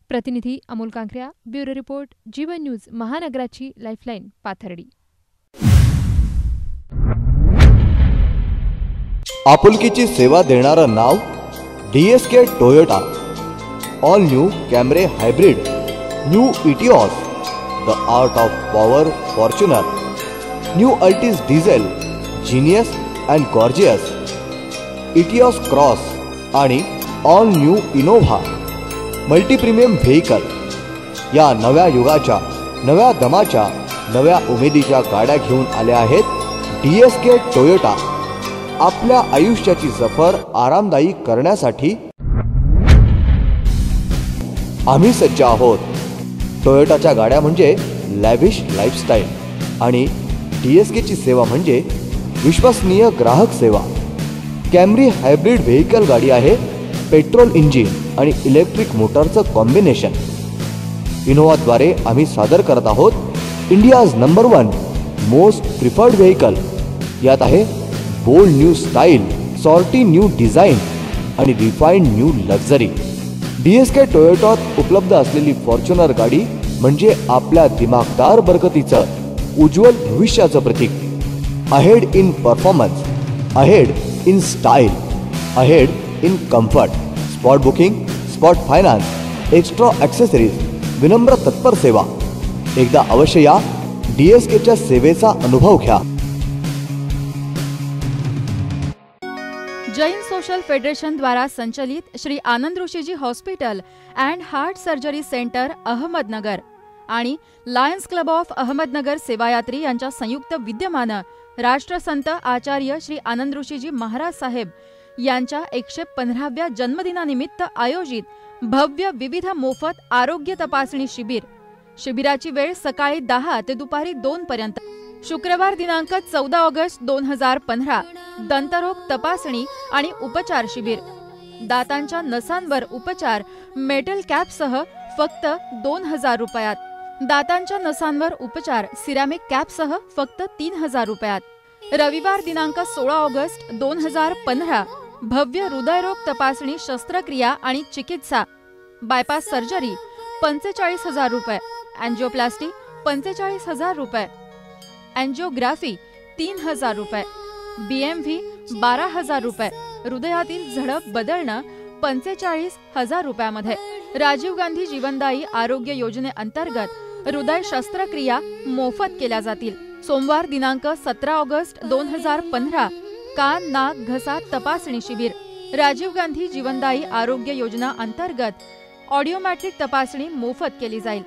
प्रतिनिधी Amol Kankaria, bureau report, Jeevan news, महानगराची लाईफलाईन, पाथर्डी. आपुलकीची सेवा देणारं नाव DSK Toyota. All new Camry hybrid, new Etios, the art of power Fortuner, new Altis diesel, genius and gorgeous, Etios cross आणि all new Innova multi premium vehicle या नव्या युगाच्या, नव्या दमाच्या, नव्या उमेदीच्या गाड्या घेऊन आल्या आहेत DSK टोयोटा. आपल्या आयुष्याची सफर आरामदायी करण्यासाठी आम्ही सज्ज आहोत. टोयोटाच्या गाड्या म्हणजे लॅविश लाईफस्टाईल आणि DSKची सेवा म्हणजे विश्वसनीय ग्राहक सेवा. कॅमरी हायब्रिड व्हेकल गाडी आहे, पेट्रोल इंजिन आणि इलेक्ट्रिक मोटरचं कॉम्बिनेशन. इनोव्हाद्वारे आम्ही सादर करत आहोत India's number 1 most preferred vehicle. यात आहे bold new style, sporty new design आणि रिफाइंड न्यू लक्झरी. DSK टोयोटात उपलब्ध असलेली फॉर्च्युनर गाडी म्हणजे आपल्या दिमागदार बरकतीचं उज्ज्वल भविष्याचं प्रतीक. Ahead in performance, ahead in style, ahead in comfort. Spot booking, spot finance, extra accessories, विनम्र तत्पर सेवा. एकदा अवश्य या, DSKच्या सेवेचा अनुभव घ्या. जैन सोशल फेडरेशन द्वारा संचलित Shri Anand Rishiji hospital and heart surgery centre Ahmednagar आणि लायन्स क्लब ऑफ अहमदनगर सेवायात्री यांच्या संयुक्त विद्यमानं राष्ट्रसंत आचार्य श्री आनंद ऋषीजी महाराज साहेब यांच्या 115व्या जन्मदिनानिमित्त आयोजित भव्य विविध मोफत आरोग्य तपासणी शिबिर. शिबिराची वेळ सकाळी 10 ते दुपारी 2 पर्यंत. शुक्रवार दिनांक 14 ऑगस्ट 2015 दंतरोग तपासणी आणि उपचार शिबिर. दातांच्या नसांवर उपचार मेटल कॅपसह फक्त 2000 रुपयात. दातांच्या नसांवर उपचार सिरॅमिक कॅपसह फक्त 3000 रुपयात. रविवार दिनांक 16 ऑगस्ट 2015 भव्य हृदयरोग तपासणी, शस्त्रक्रिया आणि चिकित्सा. बायपास सर्जरी 45,000 रुपये. अँजिओप्लास्टी 45,000 रुपये. अँजिओग्राफी 3,000 रुपये. BMV 12,000 रुपये. हृदयातील झडप बदलणं 45,000 रुपयामध्ये. राजीव गांधी जीवनदायी आरोग्य योजनेअंतर्गत हृदय शस्त्रक्रिया मोफत केल्या जातील. सोमवार दिनांक 17 ऑगस्ट 2015 कान, नाक, घसा तपासणी शिबिर. राजीव गांधी जीवनदायी आरोग्य योजना अंतर्गत ऑडिओमॅट्रिक तपासणी मोफत केली जाईल.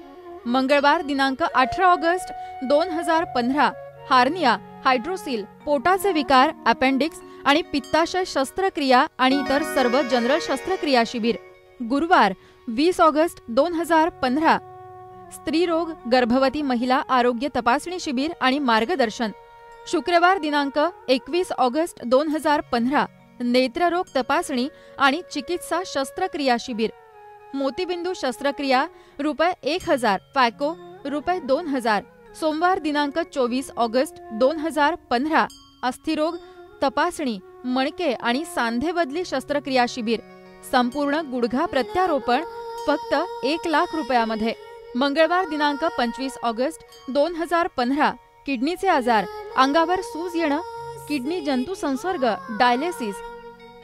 मंगळवार दिनांक 18 ऑगस्ट 2015 हार्निया, हायड्रोसिल, पोटाचे विकार, अपेंडिक्स आणि पित्ताशय शस्त्रक्रिया आणि इतर सर्व जनरल शस्त्रक्रिया शिबिर. गुरुवार 20 ऑगस्ट 2015 स्त्रीरोग, गर्भवती महिला आरोग्य तपासणी शिबिर आणि मार्गदर्शन. शुक्रवार दिनांक 21 ऑगस्ट 2015 नेत्ररोग तपासणी आणि चिकित्सा शस्त्रक्रिया शिबिर. मोतीबिंदू शस्त्रक्रिया ₹1000, फॅको ₹2000, सोमवार दिनांक 24 ऑगस्ट 2015 अस्थिरोग तपासणी, मणके आणि सांधे बदली शस्त्रक्रिया शिबिर, संपूर्ण गुडघा प्रत्यारोपण फक्त 1 लाख रुपयामध्ये. मंगळवार दिनांक 25 ऑगस्ट 2015 किडनीचे आजार, अंगावर सूज येणं, किडनी जंतू संसर्ग, डायलिसिस.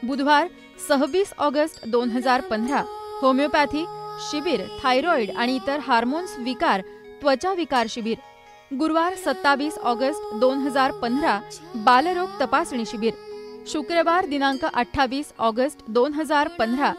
बुधवार 26 ऑगस्ट 2015 होमिओपॅथी शिबिर, थायरॉइड आणि इतर हार्मोन्स विकार, त्वचा विकार शिबिर. गुरुवार 27 ऑगस्ट 2015 बालरोग तपासणी शिबिर. शुक्रवार दिनांक 28 ऑगस्ट 2015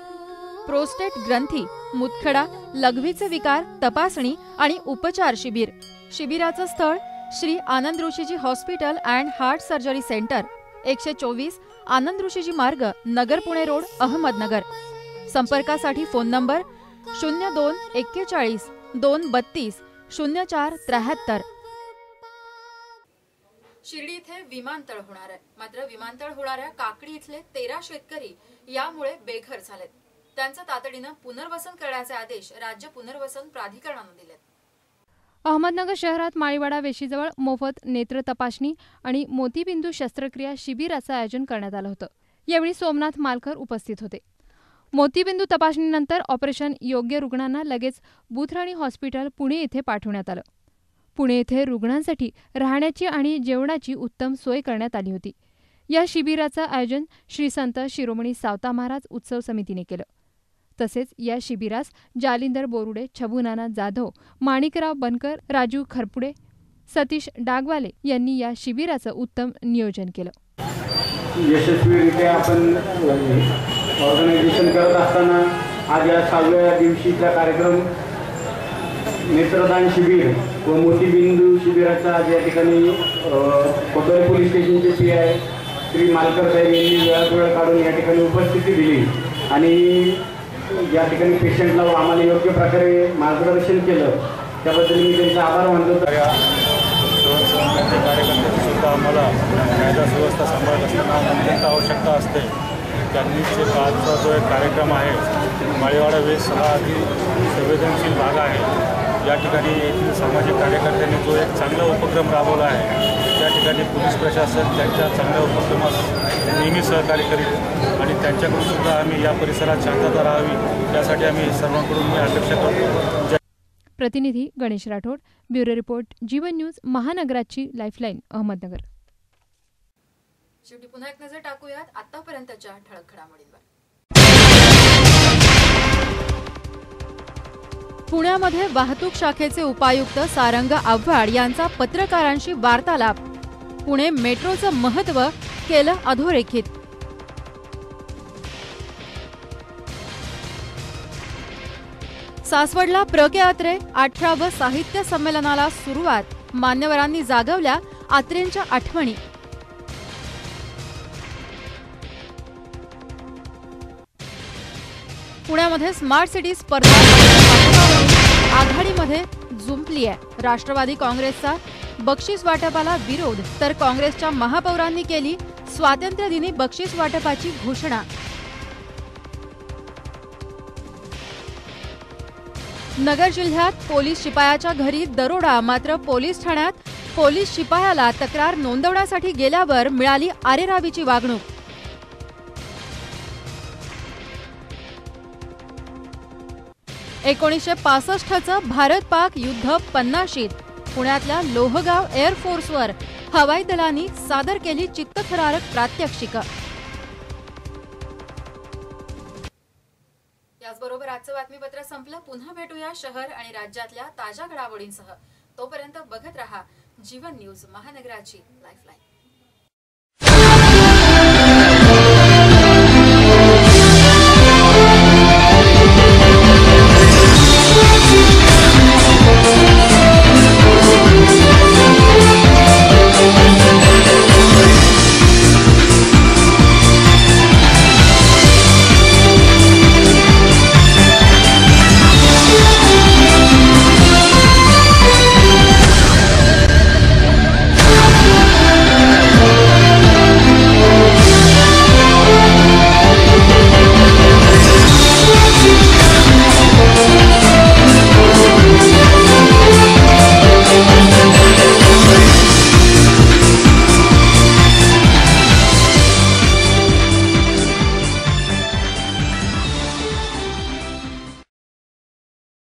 प्रोस्टेट ग्रंथी, मुतखडा, लघवीचे विकार तपासणी आणि उपचार शिबिर. शिबिराचं स्थळ Shri Anand Rishiji hospital and heart surgery centre, 124 Anand Rishiji Marg, Nagar Pune road, Ahmednagar. संपर्कासाठी फोन नंबर 0241 232 0473. शिर्डी इथे विमानतळ होणार आहे, मात्र विमानतळ होणाऱ्या काकडी इथले 13 शेतकरी यामुळे बेघर झालेत. त्यांचं तातडीनं पुनर्वसन करण्याचे आदेश राज्य पुनर्वसन प्राधिकरणानं दिलेत. अहमदनगर शहरात माळीवाडा वेशीजवळ मोफत नेत्र तपासणी आणि मोतीबिंदू शस्त्रक्रिया शिबिराचं आयोजन करण्यात आलं होतं. यावेळी सोमनाथ मालकर उपस्थित होते. मोतीबिंदू तपासणीनंतर ऑपरेशन योग्य रुग्णांना लगेच बुथराणी हॉस्पिटल पुणे येथे पाठवण्यात आलं. पुणे येथे रुग्णांसाठी राहण्याची आणि जेवणाची उत्तम सोय करण्यात आली होती. या शिबिराचं आयोजन श्री संत शिरोमणी सावता महाराज उत्सव समितीने केलं. तसेच या शिबिरास जालिंदर बोरुडे, छबुनाना जाधव, माणिकराव बनकर, राजू खरपुडे, सतीश डागवाले यांनी या शिबिराचं उत्तम नियोजन केलं. यशस्वीरित्या आपण ऑर्गनायझेशन करत असताना आज या 6व्या दिवशीचा कार्यक्रम नेत्रदान शिबिर व मोतीबिंदू शिबिराचा आज या ठिकाणी कोतवाली पोलीस स्टेशनचे PI श्री मालकर साहेब यांनी वेळात वेळ काढून या ठिकाणी उपस्थिती दिली आणि या ठिकाणी पेशंटला आम्हाला योग्य प्रकारे मार्गदर्शन केलं, त्याबद्दल मी त्यांचा आभार मानतो. त्यांच्या कार्यकर्त्यांची सुद्धा आम्हाला कायदा सुव्यवस्था सांभाळत असताना अत्यंत आवश्यकता असते. त्यांनी आजचा जो एक कार्यक्रम आहे माळीवाडा वेस हा अति संवेदनशील भाग आहे. या ठिकाणी येथील सामाजिक कार्यकर्त्यांनी जो एक चांगला उपक्रम राबवला आहे, त्या ठिकाणी पोलीस प्रशासन त्यांच्या चांगल्या उपक्रमास नेहमी सहकार्य करीत आणि त्यांच्याकडून सुद्धा आम्ही या परिसरात शांतता राहावी यासाठी आम्ही सर्वांकडून मी अपेक्षा करतो. प्रतिनिधी Ganesh Rathod, bureau report, Jeevan news, महानगराची लाईफलाईन, अहमदनगर. शेवटी पुन्हा एक नजर टाकूयात आतापर्यंतच्या ठळक घडामोडींवर. पुण्यामध्ये वाहतूक शाखेचे उपायुक्त सारंग आव्हाड यांचा पत्रकारांशी वार्तालाप. पुणे मेट्रोचं महत्त्व केलं अधोरेखित. सासवडला प्र के अत्रे 18व साहित्य संमेलनाला सुरुवात. मान्यवरांनी जागवल्या अत्रेंच्या आठवणी. पुण्यामध्ये स्मार्ट सिटी स्पर्धा आघाडीमध्ये जुंपली आहे. राष्ट्रवादी काँग्रेसचा बक्षीस वाटपाला विरोध, तर काँग्रेसच्या महापौरांनी केली स्वातंत्र्यदिनी बक्षीस वाटपाची घोषणा. नगर जिल्ह्यात पोलीस शिपायाच्या घरी दरोडा, मात्र पोलीस ठाण्यात पोलीस शिपायाला तक्रार नोंदवण्यासाठी गेल्यावर मिळाली आरेरावीची वागणूक. चं भारत पाक युद्ध 50शीत. पुण्यातल्या लोहगाव एअरफोर्सवर हवाई दलांनी सादर केली चित्तथरारक प्रात्यक्षिकं. याचबरोबर आजचं बातमीपत्र संपलं. पुन्हा भेटूया शहर आणि राज्यातल्या ताज्या घडामोडींसह. तोपर्यंत बघत रहा जीवन न्यूज, महानगराची लाईफलाईन.